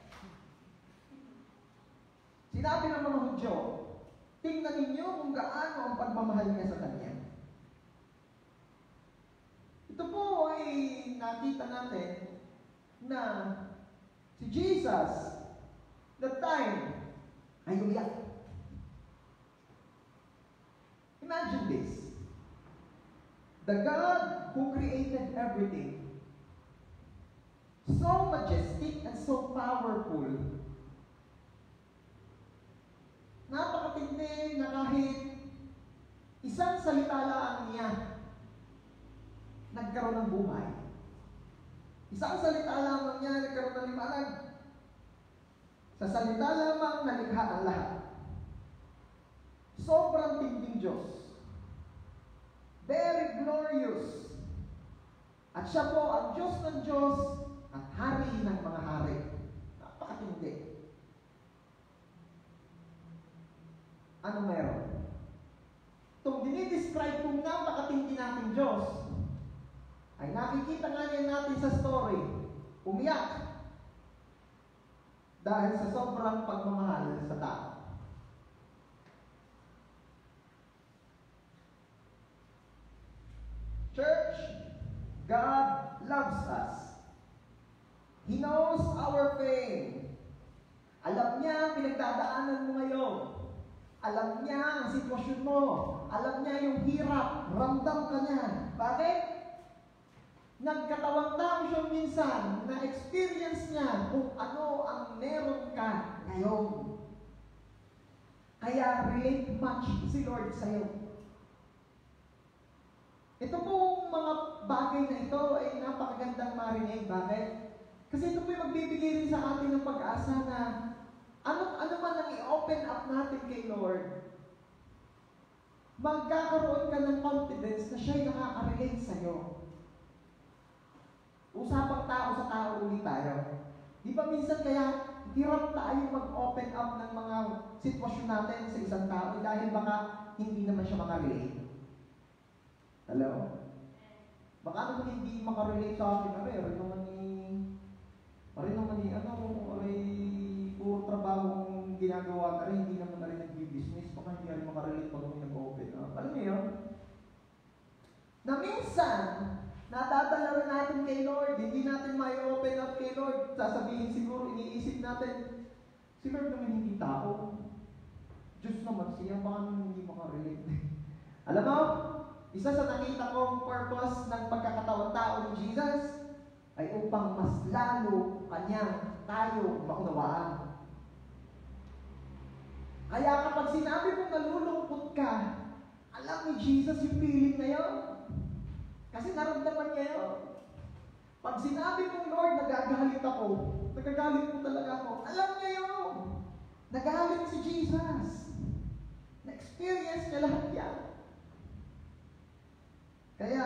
Sinabi ng mga Hudyo, tingnan ninyo kung gaano ang pagmamahal niya sa kanya. Ito po ay nakita natin na si Jesus, that time, ay umiyak. Imagine this. The God who created everything, so majestic and so powerful, napakatindi na kahit isang salita lang niya, nagkaroon ng buhay. Isang salita lamang niya, nagkaroon ng liwanag. Sa salita lamang nalikha ang lahat. Sobrang tinding Diyos. Very glorious. At siya po ang Diyos ng Diyos at hari ng mga hari. Napakatindi. Ano meron? Itong dinidescribe kong napakatindi nating Diyos, ay nakikita nga niya natin sa story, umiyak dahil sa sobrang pagmamahal sa tao. Church, God loves us. He knows our pain. Alam niya ang pinagdadaanan mo ngayon. Alam niya ang sitwasyon mo. Alam niya yung hirap. Ramdam ka niya. Bakit? Nagkatawang tao siya minsan na experience niya kung ano ang meron ka ngayon. Kaya relate much si Lord sa'yo. Ito pong mga bagay na ito ay napakagandang marinig. Bakit? Kasi ito po yung magbibigay rin sa atin ng pag-asa na ano man ang i-open up natin kay Lord, magkakaroon ka ng confidence na siya'y nakaka-relate sa'yo. Usapang tao sa tao ulit tayo. Di ba minsan kaya hirap tayo mag-open up ng mga sitwasyon natin sa isang tao dahil baka hindi naman siya makarelate. Hello? Baka naman hindi makarelate sa akin. Aray naman ni, puro trabahong ginagawa na rin, hindi naman na rin nag-business. Baka hindi rin makarelate pag may nag-open up. Alam niyo yun? Na minsan, nadadala rin natin kay Lord, hindi natin may open up kay Lord. Sasabihin siguro, iniisip natin, si Lord naman hindi tao. Diyos naman siya, baka naman hindi makarelate. Alam mo, isa sa nakita kong purpose ng pagkakataon-tao ni Jesus ay upang mas lalo kanyang tayo maunawaan. Kaya kapag sinabi mong nalulungkot ka, alam ni Jesus yung feeling na yun. Kasi naramdaman niya yun. Pag sinabi mong, Lord, nagagalit ako, nagagalit mo talaga ako, alam niya yun. Nagalit si Jesus. Na-experience niya lahat yan. Kaya,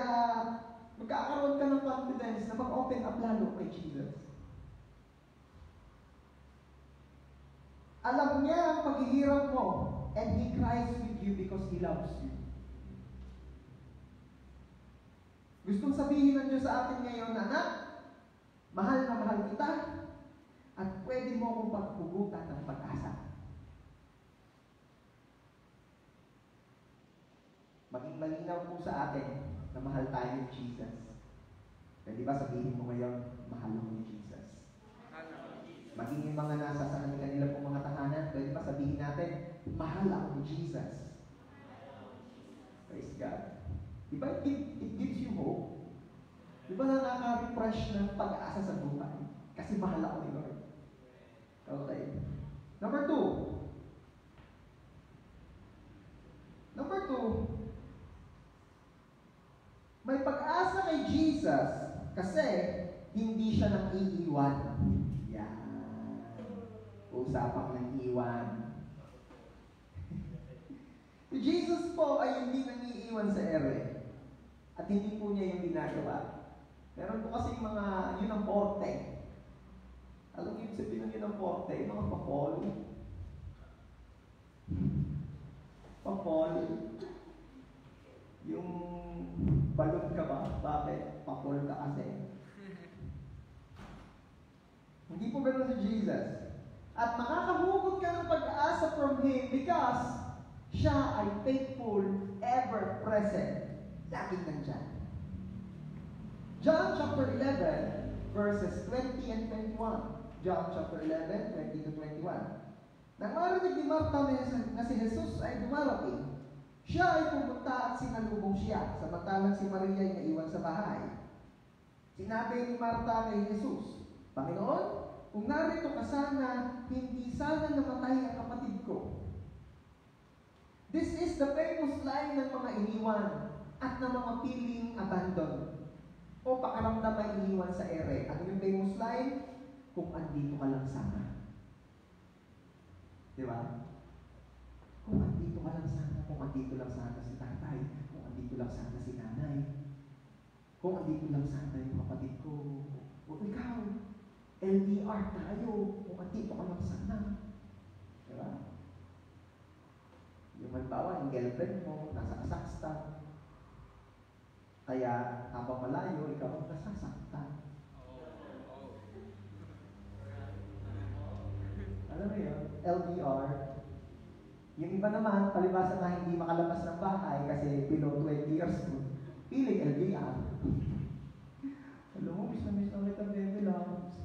magkakaroon ka ng confidence na mag-open up lalo kay Jesus. Alam niya ang paghihirap mo, and He cries with you because He loves you. Gustong sabihin ng Diyos sa atin ngayon, anak, mahal na mahal kita, at pwede mo akong pagpugutan ng pag-asa. Maging malinaw po sa atin na mahal tayo ni Jesus. Pwede ba sabihin mo ngayon, mahal mo ni Jesus? Maging yung mga nasa sa kanila pong mga tahanan, pwede ba sabihin natin, mahal ako ni Jesus? Praise God. Diba it gives you hope? Diba nakaka-refresh ng pag-asa sa buhay? Kasi mahal ako ni Lord. Okay. Number two, may pag-asa kay Jesus kasi hindi siya nang iiwan. Yan. Usapang nang iwan. Si Jesus po ay hindi nang iiwan sa ere. At hindi po niya yung ginagawa. Meron po kasi mga, yun ang porte. Alam mo yung sabihin ng yun ang porte? Yung mga papol. Papol. Yung balon ka ba? Bakit? Papol ka kasi. Hindi po ganoon si Jesus. At makakahugot ka ng pag-asa from Him because siya ay faithful, ever present. Laging nandyan. John chapter 11, verses 20 and 21. John chapter 11, 20 to 21. Nang marinig ni Martha na si Jesus ay dumarating, siya ay pumunta at sinalubong siya, samantalang si Maria ay naiwan sa bahay. Sinabi ni Martha kay Jesus, Panginoon, kung narito ka sana, hindi sana namatay ang kapatid ko. This is the famous line ng mga iniwan at ng mga piling abandon o pakaramdam ay iniwan sa ere. Ano yung famous line? Kung andito ka lang sana. Di ba? Kung andito ka lang sana, kung andito lang sana si tatay, kung andito lang sana si nanay, kung andito lang sana yung kapatid ko, o ikaw, LDR tayo, kung andito ka lang sana. Di ba? Yung magbawa, yung girlfriend mo, nasa Kazakhstan. Kaya, habang malayo, ikaw ang nasasaktan. Alam mo yun? LDR. Yung iba naman, palibasa na hindi makalabas ng bahay kasi below 20 years old. Piling LDR. Alam mo, miss na kita, baby lang.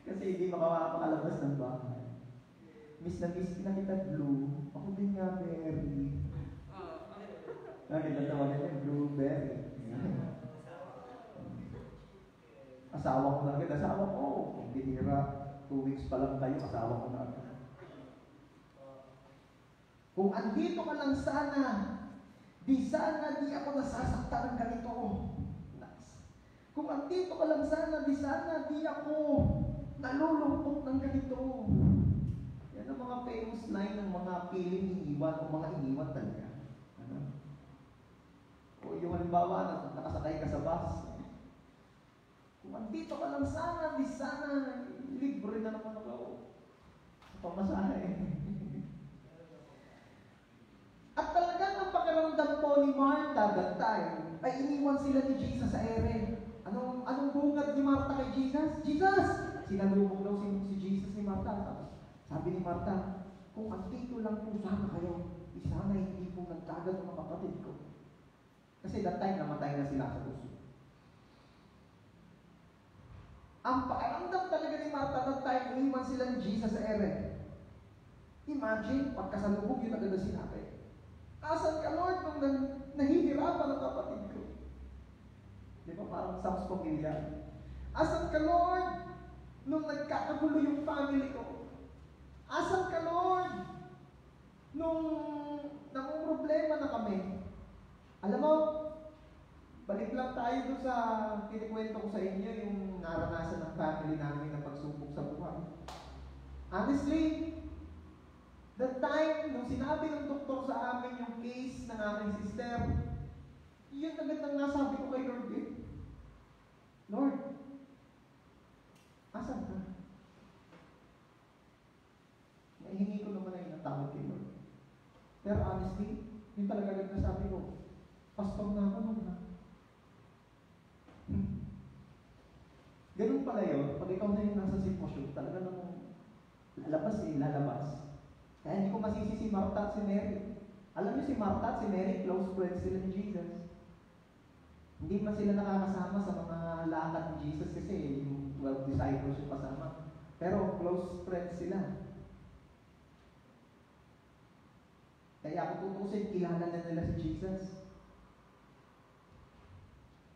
Kasi hindi makalabas ng bahay. Miss na kita, Blue. Ako din nga, Mary. Natawa niya, Blueberry. Asawa ko na agad. Asawa ko. Kung binira, 2 weeks pa lang tayo, asawa ko na agad. Kung andito ka lang sana, di sana di ako nasasaktan ng ganito. Nice. Kung andito ka lang sana, di sana di ako nalulungkot ng ganito. Yan ang mga famous line ng mga piling iniwan o mga iniwan talaga. Ano? yung halimbawa, nakasakay ka sa bus. Kung andito ka lang sana, di sana, libre na naman ako. Pamasahe. At talagang ang pakiramdam po ni Martha that time, ay iniwan sila ni Jesus sa ere. Anong bungad ni Martha kay Jesus? Jesus! Sinalubog daw si Jesus ni Martha. Tapos sabi ni Martha, kung andito lang po sana kayo, sana hindi po nagkagad ang mga kapatid ko. Kasi that time, namatay na sila sa puso. Ang pakiramdam talaga ni Martha that time, iniwan sila ni Jesus sa ere. Imagine, pagkasalubog yun agad na sinabi. Asan ka, Lord, nung nahihirapan ang kapatid ko? Di ba parang Psalms pamilya? Asan ka, Lord, nung nagkakagulo yung family ko? Asan ka, Lord, nung namumroblema na kami? Alam mo, balik lang tayo doon sa kinikwento ko sa inyo, yung naranasan ng family namin na pagsubok sa buhay. Honestly, that time, nung sinabi ng doktor sa amin yung case ng aking sister, yun agad nang nasabi ko kay Lord eh. Lord, asan ka? Nahihingi ko naman ay natawag kay Lord. Pero honestly, yun talaga agad nasabi ko, pastor na ako nung na. Ganun pala yun, pag ikaw na yung nasa sitwasyon, talaga namang lalabas. Kaya hindi ko masisi si Martha at si Mary. Alam niyo si Martha at si Mary, close friends sila ni Jesus. Hindi man sila nakakasama sa mga lakad ni Jesus kasi yung 12 disciples yung kasama. Pero close friends sila. Kaya kung tutusin, kilala na nila si Jesus.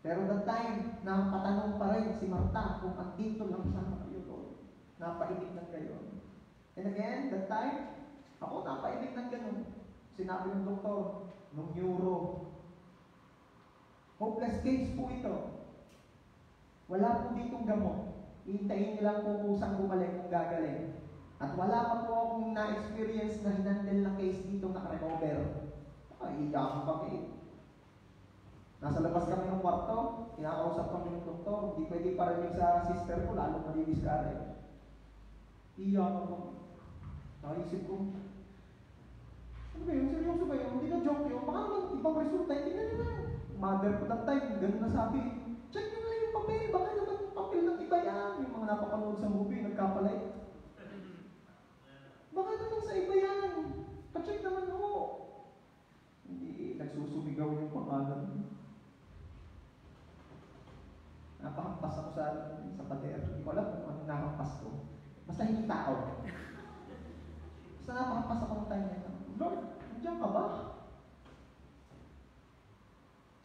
Pero that time, napatanong pa rin si Martha kung andito lang sana kayo, Lord. Napaibig ng gayon. And again, that time, ako napaibig ng ganun. Sinabi ng doktor, ng neuro, hopeless case po ito. Wala po ditong gamot. Hintayin niyo lang kung kusang bumalik kung gagaling. At wala pa po akong na-experience na hinandel na case dito nakarecover. Ay, iyakan kami. Nasa labas kami ng kwarto, kinakausap kami ng doktor, hindi pwede parinig sa sister ko, lalo malidiskare. Iyakan kami. Nakaisip ko, ano ba yun? Seryoso ba yun? Hindi na joke yun. Baka naman ibang resulta, hindi na nila. Mother ko that time, ganun na sabi. Check nyo nga yung papel, baka naman yung papel ng iba yan. Yung mga napapanood sa movie, nagkapalay. Baka naman sa iba yan. Pa-check naman mo. Hindi, nagsusumigaw yung pangalan. Napahampas ako sa pader. Hindi ko alam kung ano nahampas ko. Basta hindi tao. Basta napahampas ako ng time na, Lord, nandiyan ka ba?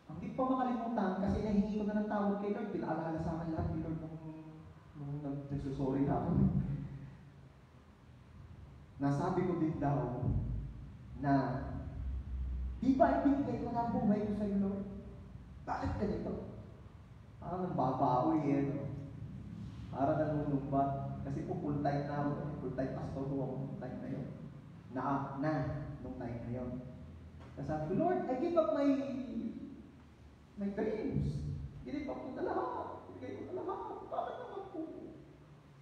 Hindi pa makalimutan kasi nahingi ko na ng tawag kay Lord. Pinaalala sa akin lahat ni Lord nung nagsusorry na ako. Nasabi ko din daw na di ba ibinigay ko na buhay ko sa'yo, Lord? Bakit ganito? Parang nagbabaoy eh, no? Parang nanunumbat. Kasi po full time na ako. Full time pastor ko ako nung time na yun. Nung time na yun. Kasi sabi ko, Lord, I give up my dreams. Give up ko na lahat. Ibigay ko na lahat. Bakit naman po?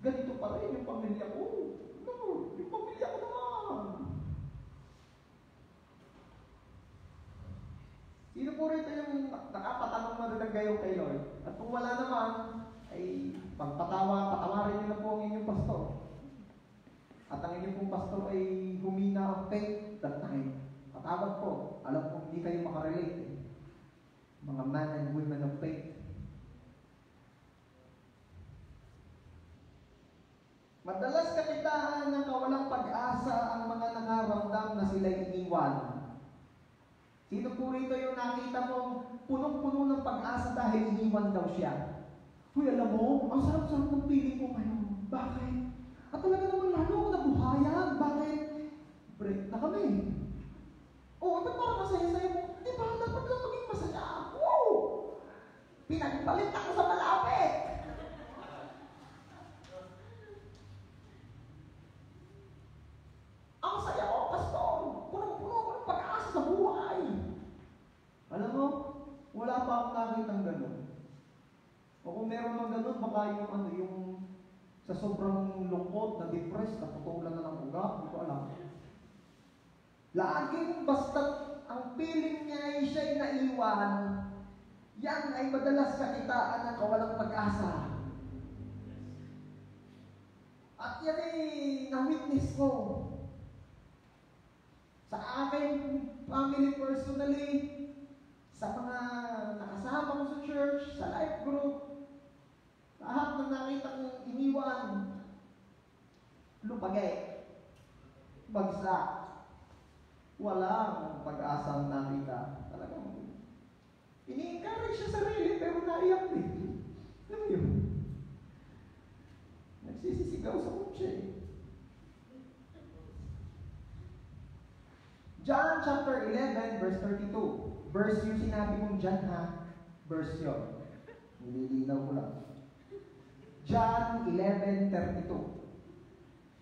Ganito pa rin yung pamilya ko. Lord, yung pamilya ko naman. Sino po rito yung nakapatanong na gayon kay Lord? At kung wala naman, ay patawarin niyo na po ang inyong pastor. At ang inyong pong pastor ay humina ang faith that time. Patawad po. Alam ko hindi kayo makarelate. Mga man and women of faith. Madalas kakitaan ng kawalang pag-asa ang mga nangaramdam na sila'y iniwan. Sino po rito yung nakita mong punong-puno ng pag-asa dahil iniwan daw siya? Uy, alam mo, ang sarap-sarap ng piling ko ngayon. Bakit? At talaga naman lalo ako nabuhayan. Bakit? Break na kami. Oo, ito parang masaya-saya mo. Di ba? Dapat lang maging masaya. Wow! Pinagpalit ako sa malapit. Ang saya ko, pastor. Punong-puno ako ng pag-asa sa buhay. Alam mo, baka yung sa sobrang lungkot, na depressed, naputulan na ng ugat, hindi ko alam. Laging basta ang feeling niya ay siya'y naiwan, yan ay madalas kakitaan ng kawalang pag-asa. At yan ay na-witness ko. Sa akin, family personally, sa mga nakasama ko sa church, sa life group, lahat ng nakita kong iniwan, lupagay, bagsak, walang pag-asang nakita. Talagang ini-encourage siya sarili, pero naiyak din. Alam mo yun? Nagsisisigaw sa kutsi. John chapter 11, verse 32. Verse yung sinabi kong John ha, verse yun. Nililinaw ko lang. John 11:32.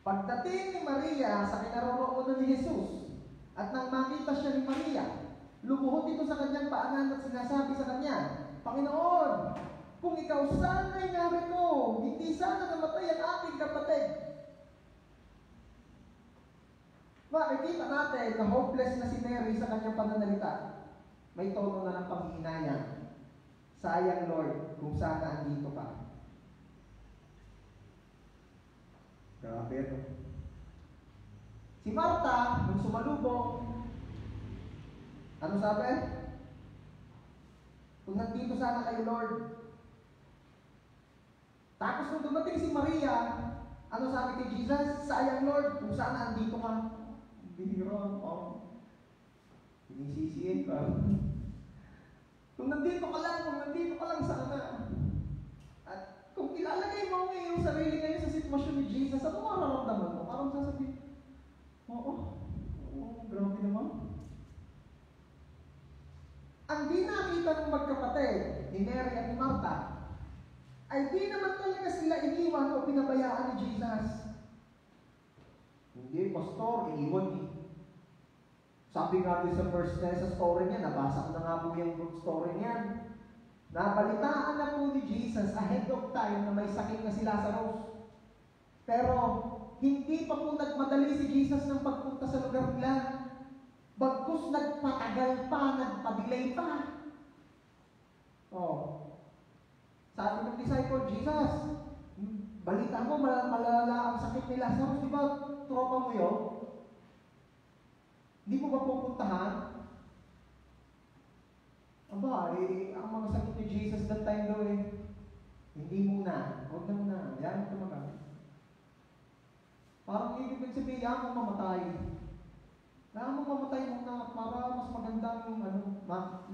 Pagdating ni Maria sa kinaroroonan ni Jesus, at nang makita siya ni Maria, lumuhod ito sa kanyang paanan at sinasabi sa kanya, Panginoon, kung ikaw sana'y narito, hindi sana namatay ang aking kapatid. Makikita natin na hopeless na si Mary sa kanyang pananalita. May tono na ng panghihinayang. Sayang Lord, kung sana andito ka. Grabe ito. Si Marta, nung sumalubong, ano sabi? Kung nandito sana kayo, Lord. Tapos nung dumating si Maria, ano sabi kay Jesus? Sayang Lord, kung sana andito ka. Bihira, sinisisiin ka. Kung nandito ka lang sana. At kung ilalagay mo ngayon yung sarili ngayon sa sitwasyon ni Jesus, ano mararamdaman mo? Parang sasabihin, oo, grabe naman. Ang di nakita ng magkapatid ni Mary at ni Martha ay di naman talaga sila iniwan o pinabayaan ni Jesus. Hindi, pastor, iniwan ni. Sabi nga din sa first sa story niya, nabasa ko na nga po yung story niya. Nabalitaan na po ni Jesus ahead of time na may sakit na si Lazarus. Pero hindi pa po nagmadali si Jesus ng pagpunta sa lugar nila. Bagkus nagpatagal pa, nagpa-delay pa. Sabi ng disciple, Jesus, balita mo, malala ang sakit ni Lazarus, di ba tropa mo yun? Hindi mo ba pupuntahan? Aba, ang mga sakit ni Jesus that time daw hindi muna, huwag na muna, yan mo tumagal. Parang ibig sabihin, yan mo mamatay. Kaya mo mamatay muna para mas magandang,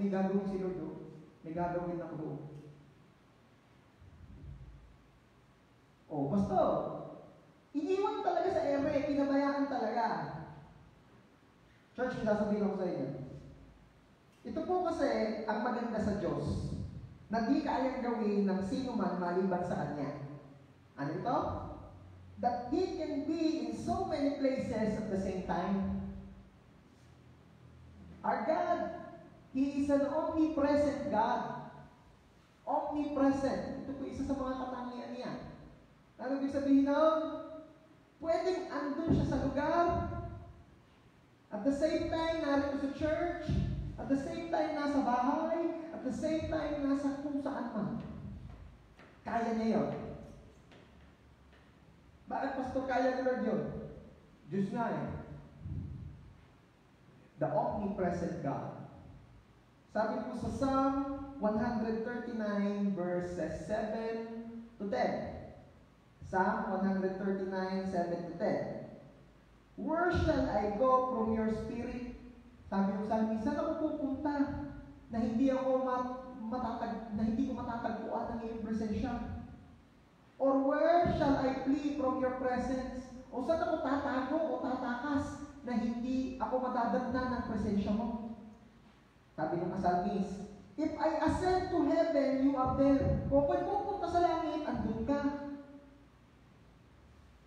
may gagawin si Lord, may gagawin ako doon. Basta, iniwan talaga sa ere, pinabayaan talaga. Church, sasabihin ako sa inyo. Ito po kasi ang maganda sa Diyos, na di kayang gawin ng sino man maliban sa Kanya. Ano ito? That He can be in so many places at the same time. Our God, He is an omnipresent God. Omnipresent. Ito po isa sa mga katangian niya. Ano ibig sabihin nun? Pwedeng andun siya sa lugar, at the same time, narito sa church, at the same time, nasa bahay, at the same time, nasa kung saan man. Kaya niya yun. Bakit, Pastor, kaya ni Lord yun? Diyos nga The omnipresent God. Sabi po sa Psalm 139, verses 7 to 10. Psalm 139, 7 to 10. Where shall I go from your spirit? Sabi ng psalmist, saan ako pupunta na hindi ko matatagpuan ng iyong presensya? Or where shall I flee from your presence? O saan ako tatago o tatakas na hindi ako madadatnan ng presensya mo? Sabi ng psalmist, if I ascend to heaven, you are there. Kung pupunta sa langit, andun ka.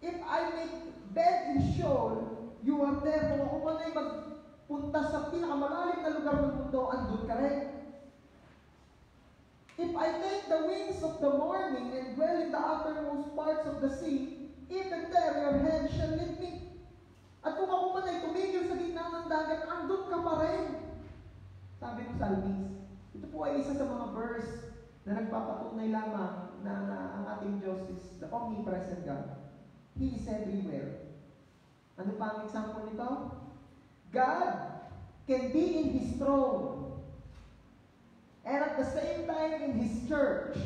If I make bed in Sheol, you are there. Kung ako man ay magpunta sa pinakamalalim na lugar ng mundo, andun ka rin. If I take the wings of the morning and dwell in the uttermost parts of the sea, even there your hand shall lead me. At kung ako man ay tumigil sa gitna ng dagat, andun ka pa rin. Sabi ng Psalmist. Ito po ay isa sa mga verse na nagpapatunay lamang na ang ating Diyos is the omnipresent God. He is everywhere. Ano pa ang example nito? God can be in His throne and at the same time in His church.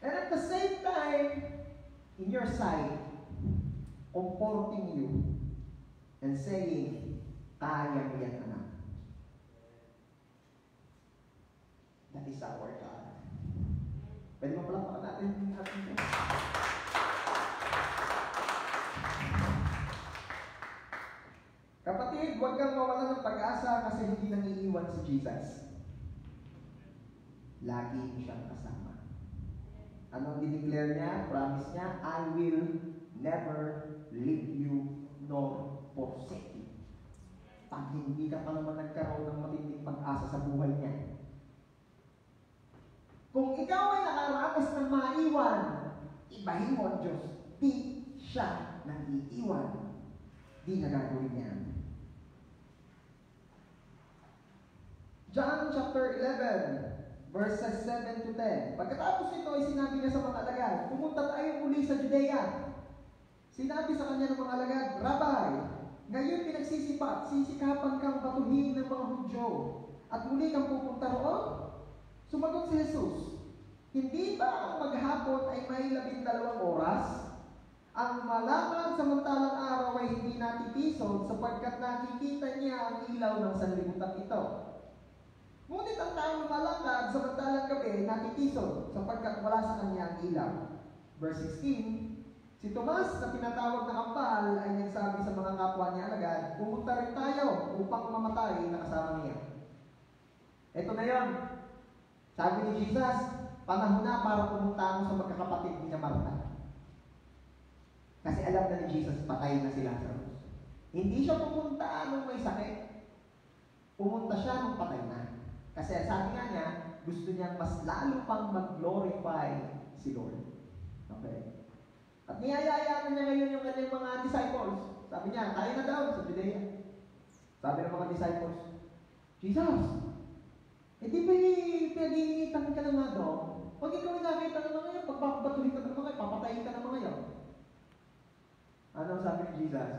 And at the same time in your side, comforting you and saying, kaya mo yan, anak. That is our God. Pwede mo pala natin yung ating Diyos. Kapatid, huwag kang mawala ng pag-asa kasi hindi nangiiwan si Jesus. Lagi mo siyang kasama. Anong dineclare niya? Promise niya, I will never leave you nor forsake you. Pag hindi ka pa naman nagkaroon ng matinding pag-asa sa buhay niya. Kung ikaw ay nakaranas ng maiwan, ibahin mo ang Diyos. Di siya nag-iiwan. Di na gagawin niya. John chapter 11, verses 7 to 10. Pagkatapos nito ay sinabi niya sa mga alagad, pumunta tayo muli sa Judea. Sinabi sa kanya ng mga alagad, Rabbi, ngayon sisikapan kang batuhin ng mga Hudyo at muli kang pupunta roon? Sumagot si Jesus, hindi ba ang maghapon ay may 12 oras? Ang malamang samantalang araw ay hindi natitisod sapagkat nakikita niya ang ilaw ng sanlibutan ito. Ngunit ang taong lumalakad samantalang gabi natitisod sapagkat wala sa kanya ang ilaw. Verse 16, si Tomas na tinatawag na Kampal ay nagsabi sa mga kapwa niya alagad, pumunta rin tayo upang mamatay na kasama niya. Ito na yon. Sabi ni Jesus, panahon na para pumunta mo sa magkakapatid ni Martha. Kasi alam na ni Jesus, patay na si Lazarus. Hindi siya pumunta nung may sakit. Pumunta siya nung patay na. Kasi sabi nga niya, gusto niya mas lalo pang mag-glorify si Lord. Okay? At niyayayaan niya ngayon yung kanyang mga disciples. Sabi niya, tayo na daw sa Judea. Sabi ng mga disciples, Jesus, di ba pinag-iinitan ka na nga doon? Pag ikaw nakita naman ngayon, pagpapatuloy ka naman ngayon, papatayin ka naman ngayon. Ano sabi ni Jesus?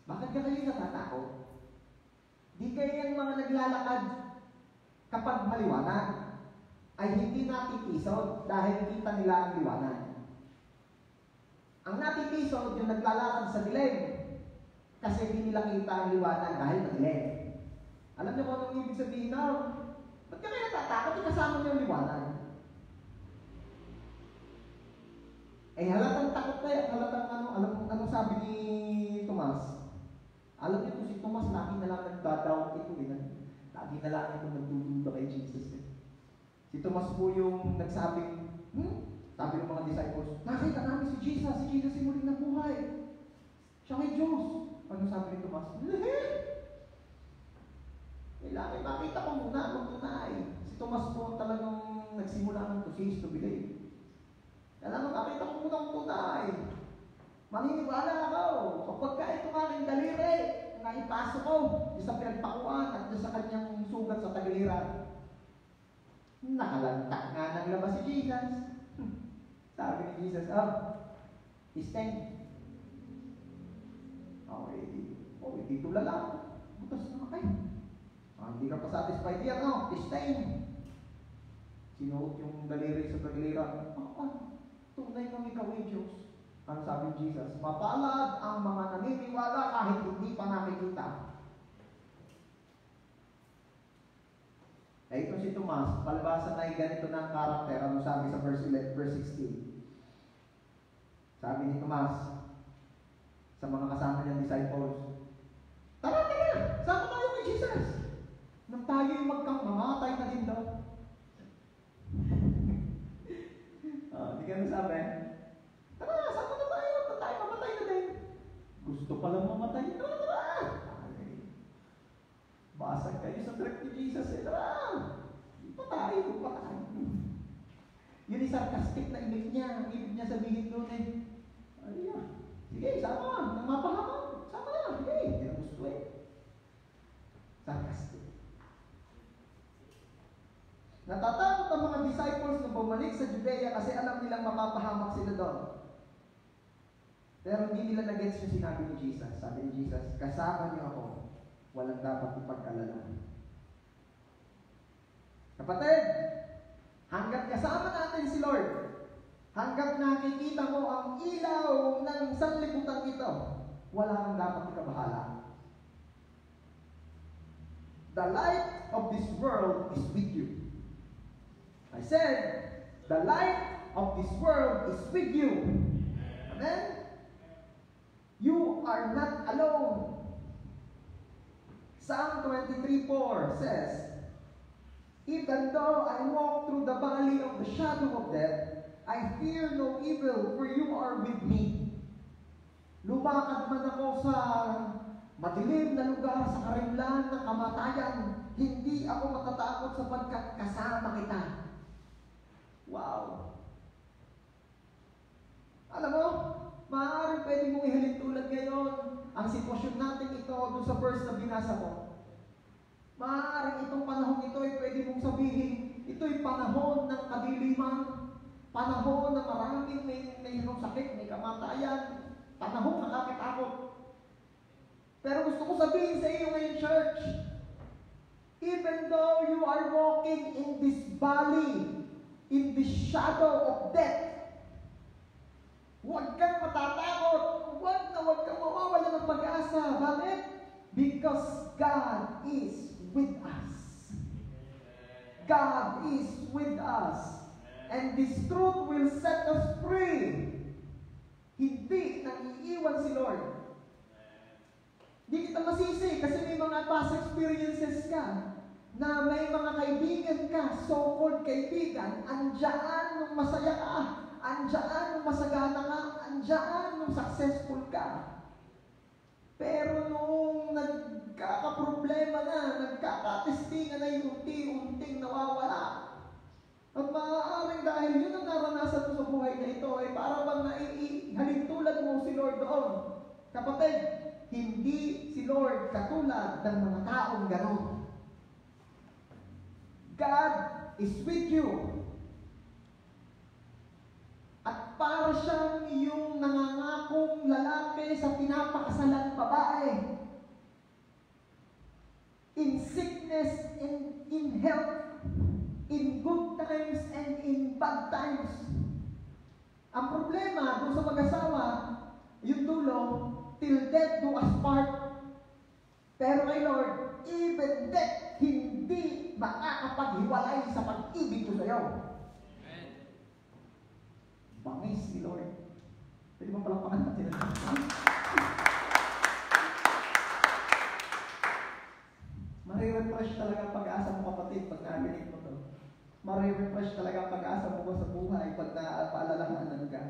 Bakit ka kayo natatakot? Di kayo yung mga naglalakad kapag maliwanag ay hindi natitisod dahil kita nila ang liwanag. Ang natitisod yung naglalakad sa dilim kasi hindi nila kita ang liwanag dahil madilim. Alam niyo kung anong ibig sabihin na? Ba't ka kayo natatakot? Kasama niyo yung liwanag. Eh halatang takot kayo, halatang anong sabi ni Tomas? Alam niyo kung si Tomas, lagi na lang nagdadawag ito eh. Lagi na lang ito nagdududa kay Jesus eh. Si Tomas po yung nagsabing, sabi ng mga disciples, nakita namin si Jesus ay muling nabuhay. Siya ay Diyos. Ano sabi ni Tomas? Kailangan makita ko muna kung tunay. Si Tomas po talagang nagsimula ng to cease to believe. Kailangan makita ko muna kung tunay. Maniniwala ako. Kapag ito aking daliri, naipasok ko sa pinagpakuan at sa kanyang sugat sa tagiliran. Nakalantak nga naglabas si Jesus. Sabi ni Jesus, stand. Okay, dito lang. Butas na kayo. Hindi ka pa satisfied yan, stand. Sinuot yung daliri sa tagiliran. Tunay kang ikaw ay Diyos. Ang sabi ni Jesus, mapalad ang mga naniniwala kahit hindi pa nakikita. Eh ito si Tomas, palabasan ay ganito ng karakter. Ano sabi sa verse 16? Sabi ni Tomas sa mga kasama niyang disciples, tara! Sama tayo kay Jesus! Nang tayo yung mamatay na din daw. Hindi ka nasabi? Tara, sama na tayo! Tayo mamatay na din. Gusto palang mamatay. Tara! Basag kayo sa direct ni Jesus. Tara! Di pa tayo. isip niya, ang ibig niya sabihin doon sige, sama, nang mapahamak, sama na, sige, hindi na gusto sarcastic. Natatakot ang mga disciples na bumalik sa Judea kasi alam nilang mapapahamak sila doon. Pero hindi nila nag-gets yung sinabi ni Jesus. Sabi ni Jesus, kasama niyo ako, walang dapat ipagkalala. Kapatid, hanggat kasama natin si Lord, hanggat nakikita mo ang ilaw ng sanlibutan ito, wala kang dapat ikabahala. The light of this world is with you. I said, the light of this world is with you. Amen? You are not alone. Psalm 23:4 says, even though I walk through the valley of the shadow of death, I fear no evil, for you are with me. Lumakad man ako sa madilim na lugar, sa karimlan ng kamatayan, hindi ako matatakot sapagkat kasama kita. Wow! Alam mo, maaaring pwede mong ihalin tulad ngayon ang sitwasyon natin ito doon sa verse na binasa mo. Maaaring itong panahon ito ay pwede mong sabihin, ito'y panahon ng kadiliman, panahon na maraming may sakit, may kamatayan, panahon nakakatakot. Pero gusto ko sabihin sa iyo ngayon, church, even though you are walking in this valley, in the shadow of death, huwag kang matatakot, huwag kang mawawala ng pag-asa. Bakit? Because God is with us. God is with us. And this truth will set us free. Hindi nang iiwan si Lord. Hindi kita masisi kasi may mga past experiences ka na may mga kaibigan ka, so-called kaibigan, andyan nung masaya ka, andyan nung masagana ka, andyan nung successful ka. Pero nung nagkakaproblema na, nagkakatestingan na yung unti-unting nawawala. At maaaring dahil yun ang naranasan mo sa buhay na ito, ay para bang naihalintulad mo si Lord doon. Kapatid, hindi si Lord katulad ng mga taong ganon. God is with you. At para siyang iyong nangangakong lalaki sa pinapakasalang babae. In sickness and in health, in good times and in bad times. Ang problema doon sa mag-asawa, yung dulo, till death do us part. Pero kay Lord, even death, hindi makakapaghiwalay sa pag-ibig ko sa iyo. Amen. Bangis ni Lord. Pwede mo palapakan natin. Marirefresh talaga ang pag-asa mo, kapatid, pag narinig mo to. Marirefresh talaga ang pag-asa mo sa buhay pag napaalalahanan ka.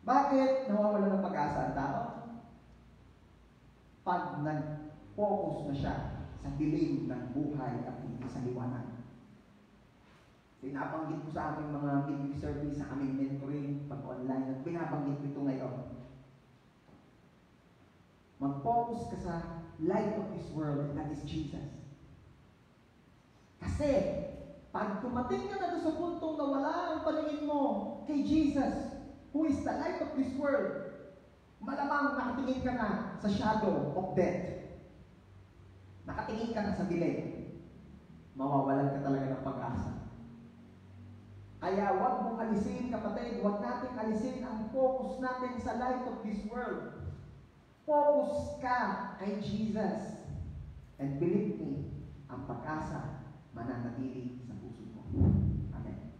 Bakit nawawala ng pag-asa ang tao? Pag nag-focus na siya sa dilim ng buhay at hindi sa liwanag. Pinabanggit ko sa aming mga meeting service, sa aming mentoring, pag-online, at binabanggit ko ito ngayon. Mag-focus ka sa light of this world, and that is Jesus. Kasi, pag tumating ka na doon sa puntong na wala ang paningin mo kay Jesus, who is the light of this world, malamang nakatingin ka na sa shadow of death. Nakatingin ka na sa dilim. Mawawalan ka talaga ng pag-asa. Kaya huwag mong alisin, kapatid, huwag natin alisin ang focus natin sa light of this world. Focus ka kay Jesus. And believe me, ang pag-asa mananatili sa puso mo. Amen.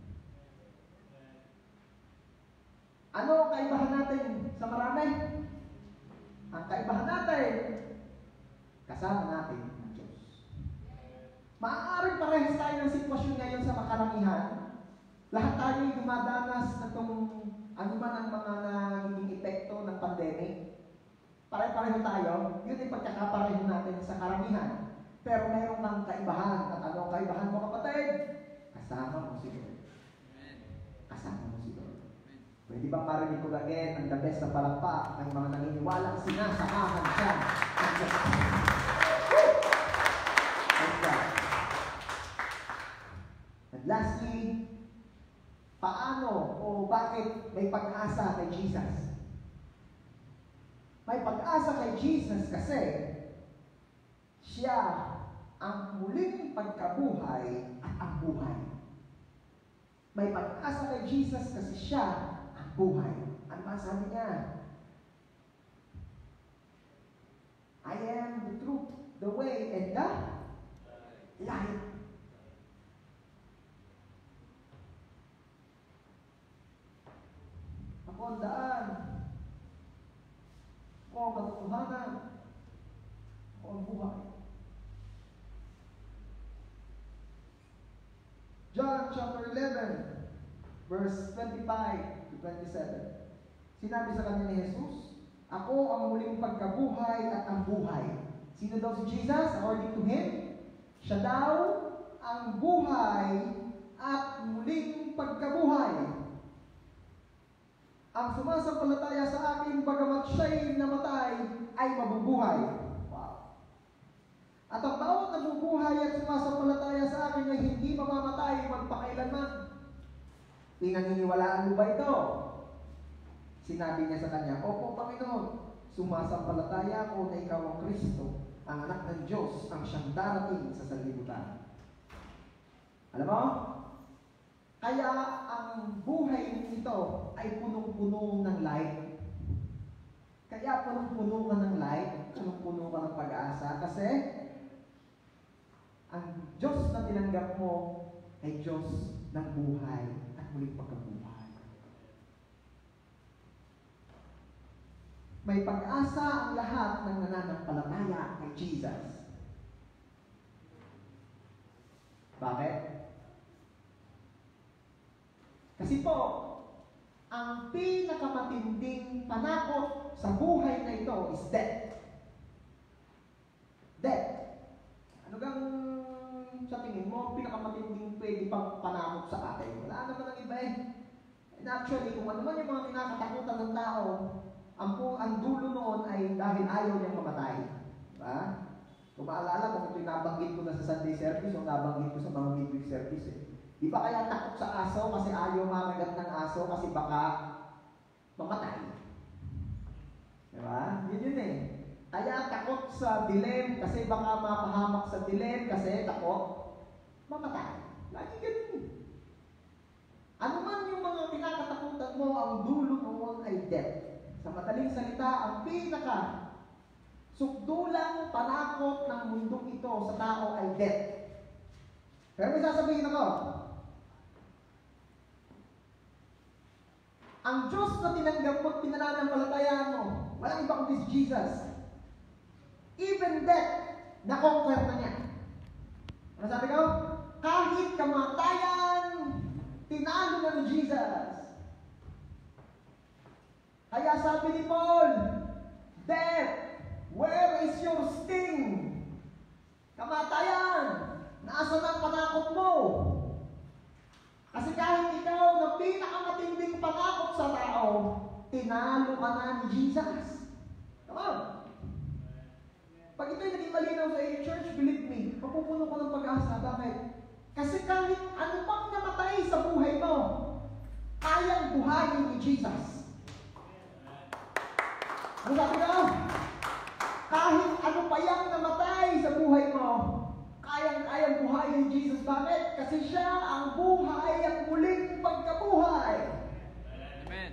Ano ang kaibahan natin sa marami? Ang kaibahan natin, kasama natin ang Diyos. Maaaring parehas tayo ng sitwasyon ngayon sa makaramihan. Lahat tayo ay dumadanas na itong anuman ang mga naging epekto ng pandemic. Pare-pareho tayo, yun ay pagkakapareho natin sa karamihan. Pero mayroon ng kaibahan. At ano ang kaibahan mo, kapatid? Kasama mo si Lord. kasama mo si Lord. Pwede ba marinig ko again ang the best na palakpak ng mga naniniwalang sinasamahan siya ng Diyos? Praise God. And lastly, paano o bakit may pag-asa kay Jesus? May pag-asa kay Jesus kasi siya ang muling pagkabuhay at ang buhay. May pag-asa kay Jesus kasi siya ang buhay. Ano ba sabi niya? I am the truth, the way, and the light. Ako ang daan. Ako ang katotohanan. Ako ang buhay. John chapter 11, verse 25 to 27. Sinabi sa kanya ni Jesus, ako ang muling pagkabuhay at ang buhay. Sino daw si Jesus? According to him, siya daw ang buhay at muling pagkabuhay. Ang sumasampalataya sa akin, bagamat siya'y namatay, ay mabubuhay. Wow. At ang bawat nabubuhay at sumasampalataya sa akin ay hindi mamamatay magpakailanman. Pinaniniwalaan mo ba ito? Sinabi niya sa kanya, opo Panginoon, sumasampalataya ko na ikaw ang Kristo, ang anak ng Diyos, ang siyang darating sa sanlibutan. Alam mo? Kaya ang buhay nito ay punong-puno ng light. Kaya punong-puno ka ng light, punong-puno ka ng pag-asa, kasi ang Diyos na tinanggap mo ay Diyos ng buhay at muling pagkabuhay. May pag-asa ang lahat ng nananampalataya kay Jesus. Bakit? Kasi po, ang pinakamatinding panakot sa buhay na ito is death. Death. Ano gang sa tingin mo, pinakamatinding pwede pang panakot sa atin? Wala naman ang iba eh. And actually, kung ano man yung mga kinakatakutan ng tao, ang dulo noon ay dahil ayaw niyang mamatay. Diba? Kung maalala, kung ito'y nabanggit ko na sa Sunday service o nabanggit ko sa mga midweek service eh. Di ba kaya takot sa aso kasi ayaw makagat ng aso kasi baka mamatay? Diba? Yun eh. Kaya takot sa dilim kasi baka mapahamak sa dilim kasi takot mamatay. Lagi ganun. Ano man yung mga kinakatakutan mo, ang dulo noon ay death. Sa madaling salita, ang pinaka sukdulang panakot ng mundong ito sa tao ay death. Pero may sasabihin ako, ang Diyos na tinanggap mo at pinananampalatayaan mo, walang iba kundi si Jesus. Even death, na-conquer na niya. Ano sabi ko? Kahit kamatayan, tinalo na ni Jesus. Kaya sabi ni Paul, death, where is your sting? Kamatayan, nasa ang panakot mo? Kasi kahit ikaw na pinakamatinding panakot sa tao, tinalo ka na ni Jesus. Come on. Pag ito'y naging malinaw sa iyo, church, believe me, mapupuno ka ng pag-asa. Bakit? Kasi kahit ano pang namatay sa buhay mo, kayang buhayin ni Jesus. Ano sabi ko? Kahit ano pa yang namatay sa buhay mo, kayang buhayin ni Jesus. Bakit? Kasi siya ang buhay at muling pagkabuhay. Amen.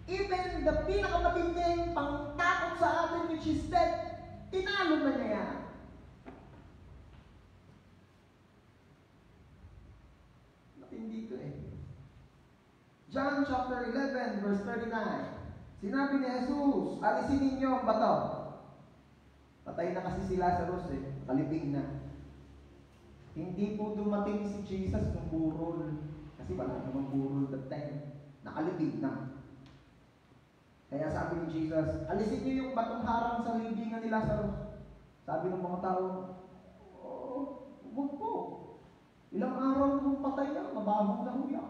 Even the pinakamatinding pangtakot sa atin which is death, tinalo na niya yan. Matindi ito eh. John chapter 11 verse 39. Sinabi ni Jesus, alisin ninyo ang bato. Patay na kasi si Lazarus eh. Kalibig na. Hindi po dumating si Jesus ng burol. Kasi wala namang burol that time. Nakalibig na. Kaya sabi ni Jesus, alisin niyo yung batong harang sa libingan ni Lazarus. Sabi ng mga tao, oh, huwag po. Ilang araw nung patay na, mabahong na huya.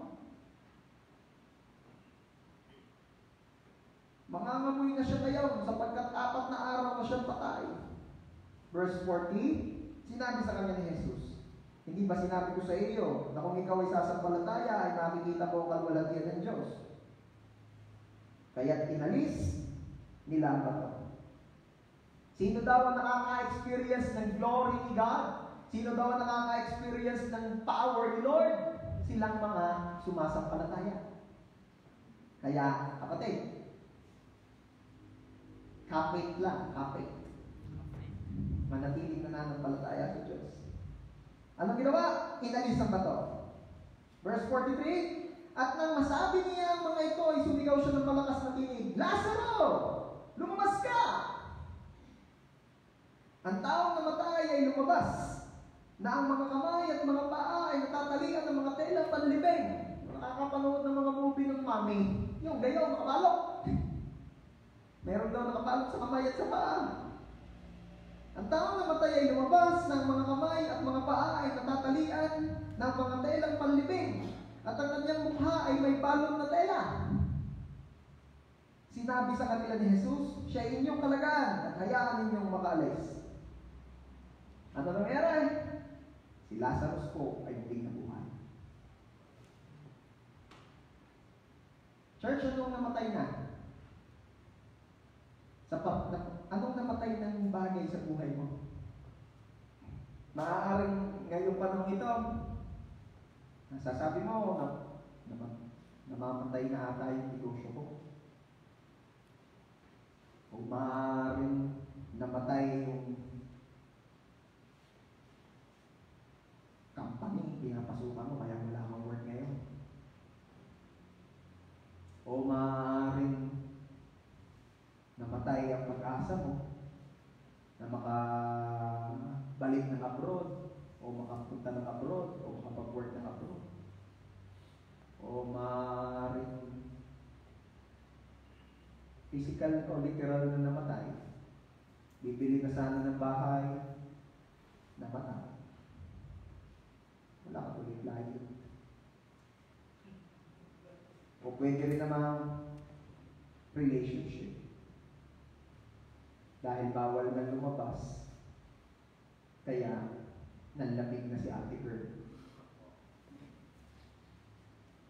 Mangangamoy na siya ngayon sapagkat 4 na araw na siyang patay. Verse 40, sinabi sa kanya ni Jesus, hindi ba sinabi ko sa iyo na kung ikaw ay sasampalataya ay makikita mo ang kalwalhatian ng Diyos? Kaya't inalis nila ang bato. Sino daw ang nakaka-experience ng glory ni God? Sino daw ang nakaka-experience ng power ni Lord? Silang mga sumasampalataya. Kaya, kapatid, kapit lang, kapit. Manatiling nananampalataya sa Diyos. Anong ginawa? Inalis ang bato. Verse 43, at nang masabi niya ang mga ito, ay sumigaw siya ng malakas na tinig, Lazaro! Lumabas ka! Ang taong namatay ay lumabas, na ang mga kamay at mga paa ay natatalian ng mga telang panlibing. Nakakapanood ng mga movie ng mami, yung gayaw, nakabalok. Meron daw nakabalok sa kamay at sa paa. Ang taong namatay ay lumabas, na ang mga kamay at mga paa ay natatalian ng mga telang panlibing. At ang kanyang mukha ay may balon na tela. Sinabi sa kanila ni Jesus, siya inyong kalagaan at hayaan ninyong makaalis. Ano nangyari? Si Lazarus po ay muling nabuhay. Church, anong namatay na? Anong namatay ng bagay sa buhay mo? Maaaring ngayong panahon ito, nasasabi mo na namamatay na ata yung negosyo ko. O maaaring namatay yung company, pinapasukan mo, kaya wala kang work ngayon. O maaaring namatay ang pag-asa mo na makabalik ng abroad, o makapunta ng abroad, o makapag-work ng abroad. O maaaring physical o literal na namatay. Bibili ka sana ng bahay, namatay. Wala ka tuloy layo. O pwede rin namang relationship. Dahil bawal na lumabas, kaya nanlamig na si Ate Girl.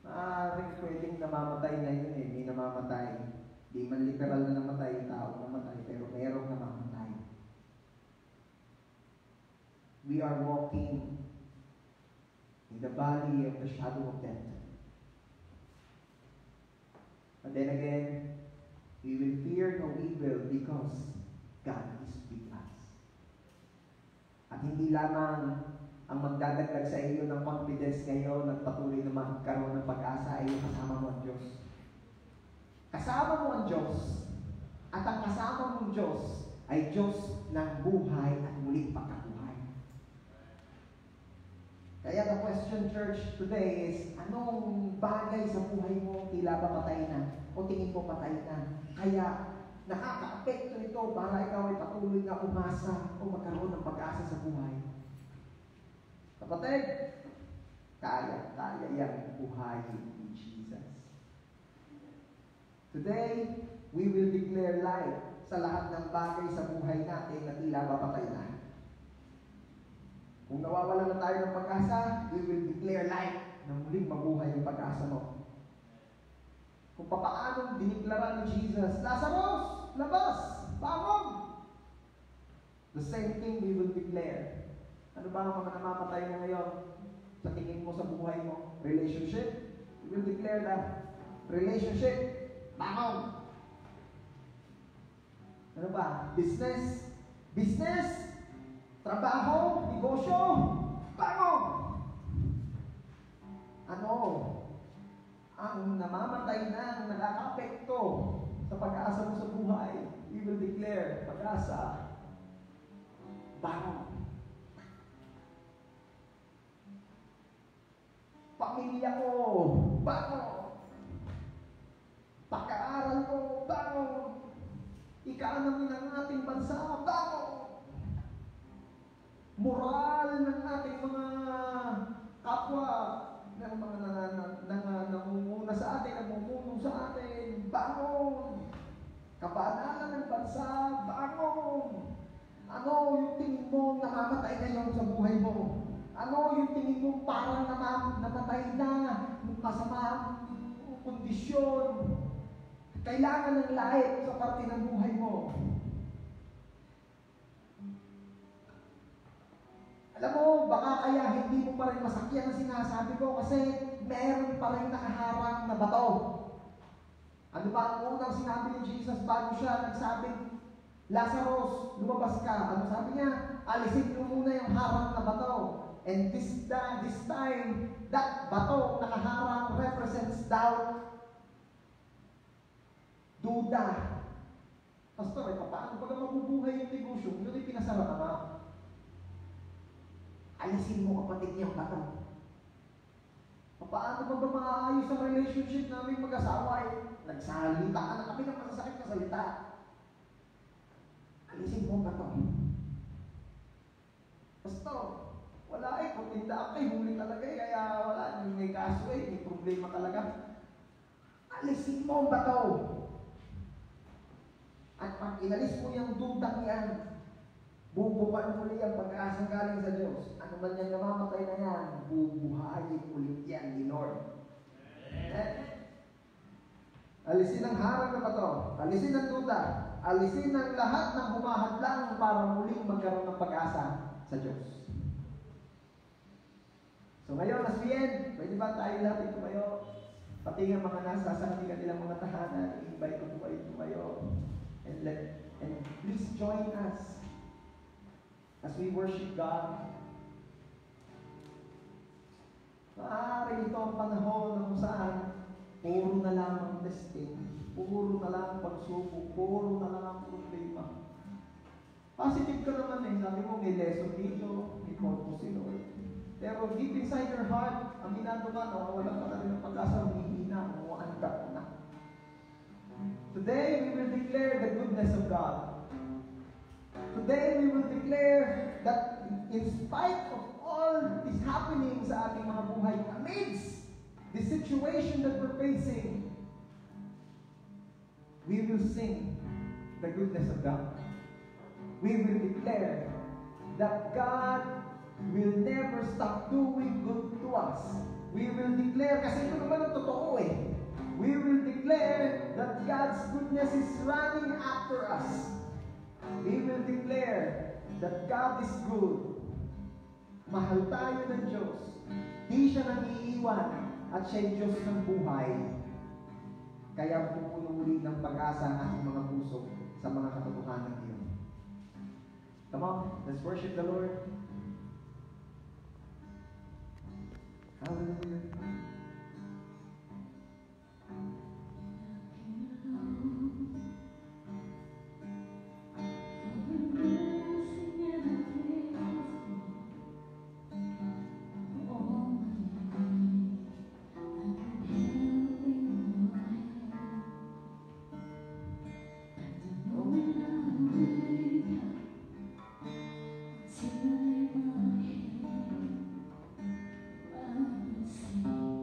Maaaring pwedeng namamatay na yun eh. May namamatay. Di man literal na namatay yung tao namatay, pero merong namamatay. We are walking in the valley of the shadow of death. But then again, we will fear no evil because God is with us. At hindi lamang ang magdadagdag sa iyo ng confidence ngayon at patuloy na magkaroon ng pag-asa ay kasama mo ang Diyos. Kasama mo ang Diyos. At ang kasama mong Diyos ay Diyos ng buhay at muling pagkabuhay. Kaya the question, church, today is, anong bagay sa buhay mo tila ba patay na? O tingin mo patay na? Kaya nakaka-apekto ito para ikaw ay patuloy na umasa o magkaroon ng pag-asa sa buhay. Kapatid, kaya yang buhay ni Jesus. Today, we will declare life sa lahat ng bagay sa buhay natin na tila ba patay na. Kung nawawala na tayo ng pag-asa, we will declare life na muling mabuhay yung pag-asa mo. Kung paano diniklara ni Jesus, Lazarus, labas, bangon! The same thing we will declare. Ano ba ang mga namamatay na ngayon sa tingin mo sa buhay mo? Relationship? We will declare that. Relationship, bangon! Ano ba? Business? Business? Trabaho? Negosyo? Bangon! Ano? Ang namamatay na, nakaka-apekto sa pag-asa mo sa buhay, we will declare pag-asa. Bangon. Pamilya ko, bangon. Pag-aaral ko, bangon. Ika-alamin ng ating bansa, bangon. Moral ng ating mga kapwa ng mga nangunguna sa atin, namumuno sa atin, bangon! Kabanalan ng bansa, bangon! Ano yung tingin mo namamatay ngayon sa buhay mo? Ano yung tingin mo parang namatay na, masama kondisyon? Kailangan ng light sa parte ng buhay mo. Alam mo, baka kaya hindi mo pa rin masakyan ang sinasabi ko kasi meron pa rin nakaharang na bato. Ano ba ang unang sinabi ni Jesus bago siya nagsabing, Lazarus, lumabas ka. Ano sabi niya? Alisin mo muna yung harang na bato. And this time, that bato nakaharang represents doubt, duda. Pastor, paano ba mabubuhay yung negosyo? Yun ay pinasara ka na. Alisin mo kapatid niyang bato. Paano ba maayos ang relationship namin mag-asawa? Nagsalita ka na kami ng masasakit na salita. Alisin mo bato. Pastor, wala kung tinda ka huli talaga kaya wala nang may kaso may problema talaga. Alisin mo ang bato. At pag inalis mo yung dudang yan, bubukan muli ang pag-asa galing sa Diyos. Ano man yan namamatay na yan, bubuhayin ulit yan ni Lord. Alisin ang harang na bato, alisin ang duda, alisin ang lahat ng humahadlang para muling magkaroon ng pag-asa sa Diyos. So ngayon, as we end, pwede ba tayo lahat tumayo? Pati nga mga nasa sa kanilang mga tahanan, invite ko po kayo tumayo. And please join us as we worship God. Maaari ito ang panahon kung saan puro na lang ang testing, puro na lang ang pagsubok, puro na lang ang problema. Positive ka naman sabi mo may lesson dito, may purpose si Lord. Pero deep inside your heart, aminado ka wala pa rin ng pag-asa, humihina, umuandap na. Today, we will declare the goodness of God. Today, we will declare that in spite of all is happening sa ating mga buhay, amidst the situation that we're facing, we will sing the goodness of God. We will declare that God will never stop doing good to us. We will declare, kasi ito naman ang totoo we will declare that God's goodness is running after us. We will declare that God is good. Mahal tayo ng Diyos. Di siya nangiiwan at siya yung Diyos ng buhay. Kaya pupunuin ng pag-asa ang ating mga puso sa mga katotohanan iyon. Come on, let's worship the Lord. Hallelujah. Till my head,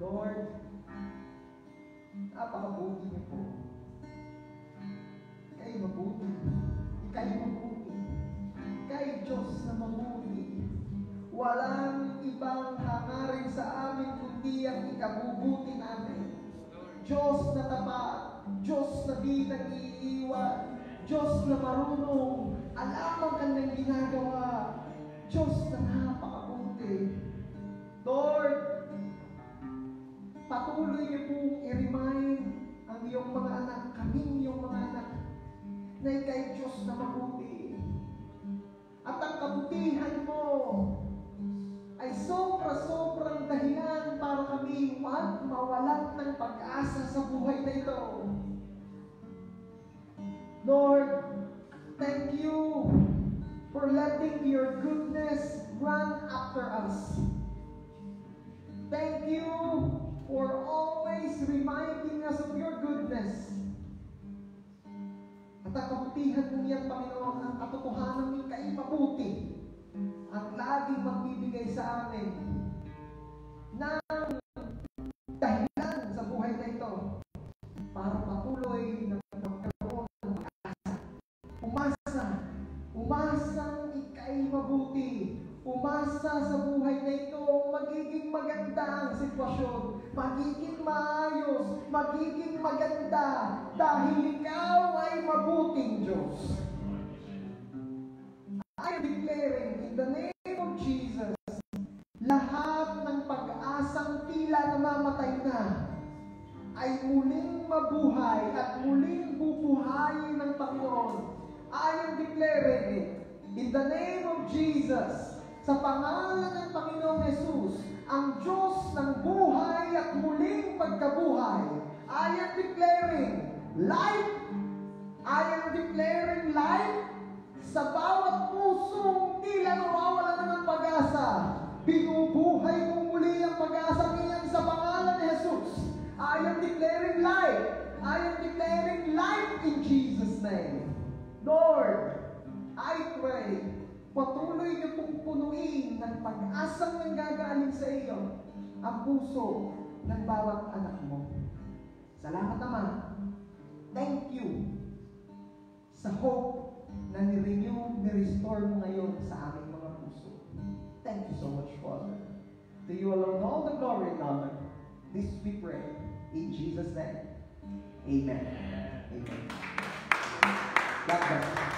Lord, napakabuti niyo po. Ika'y mabuti. Ika'y mabuti. Ika'y Diyos na mabuti. Walang ibang hangarin sa amin kundi ang ikabubuti namin. Diyos na tapat, Diyos na di nag-iiwan, Diyos na marunong, alam ang kanyang ginagawa, Diyos na napakabuti. Lord, patuloy niyo pong i-remind ang iyong mga anak, kaming iyong mga anak, na ika'y Diyos na mabuti. At ang kabutihan mo ay sobra-sobrang dahilan para kami huwag mawalan ng pag-asa sa buhay na ito. Lord, thank you for letting your goodness run after us. Thank you for always reminding us of your goodness. At ang kabutihan mo niyan, Panginoon, ang katotohanan ng ika'y mabuti, ang laging magbibigay sa amin ng dahilan sa buhay na ito para patuloy na magkaroon ng pag-asa. Umasang ika'y mabuti. Umasa sa buhay na ito, magiging maganda ang sitwasyon, magiging maayos, magiging maganda, dahil ikaw ay mabuting Diyos. I am declaring in the name of Jesus, lahat ng pag-asang tila namamatay na, ay muling mabuhay at muling bubuhayin ng Panginoon. I am declaring it in the name of Jesus. Sa pangalan ng Panginoong Jesus, ang Diyos ng buhay at muling pagkabuhay. I am declaring life. I am declaring life sa bawat pusong tila nawawala na ng pag-asa. Binubuhay mo muli ang pag-asa niyan sa pangalan ni Jesus. I am declaring life. I am declaring life in Jesus' name. Lord, I pray, patuloy niyo pong punuin ng pag-asang nanggagaling sa iyo ang puso ng bawat anak mo. Salamat naman. Thank you sa hope na ni-renew, ni-restore mo ngayon sa aming mga puso. Thank you so much, Father. To you alone all the glory and honor. This we pray in Jesus' name. Amen. Amen. God bless you.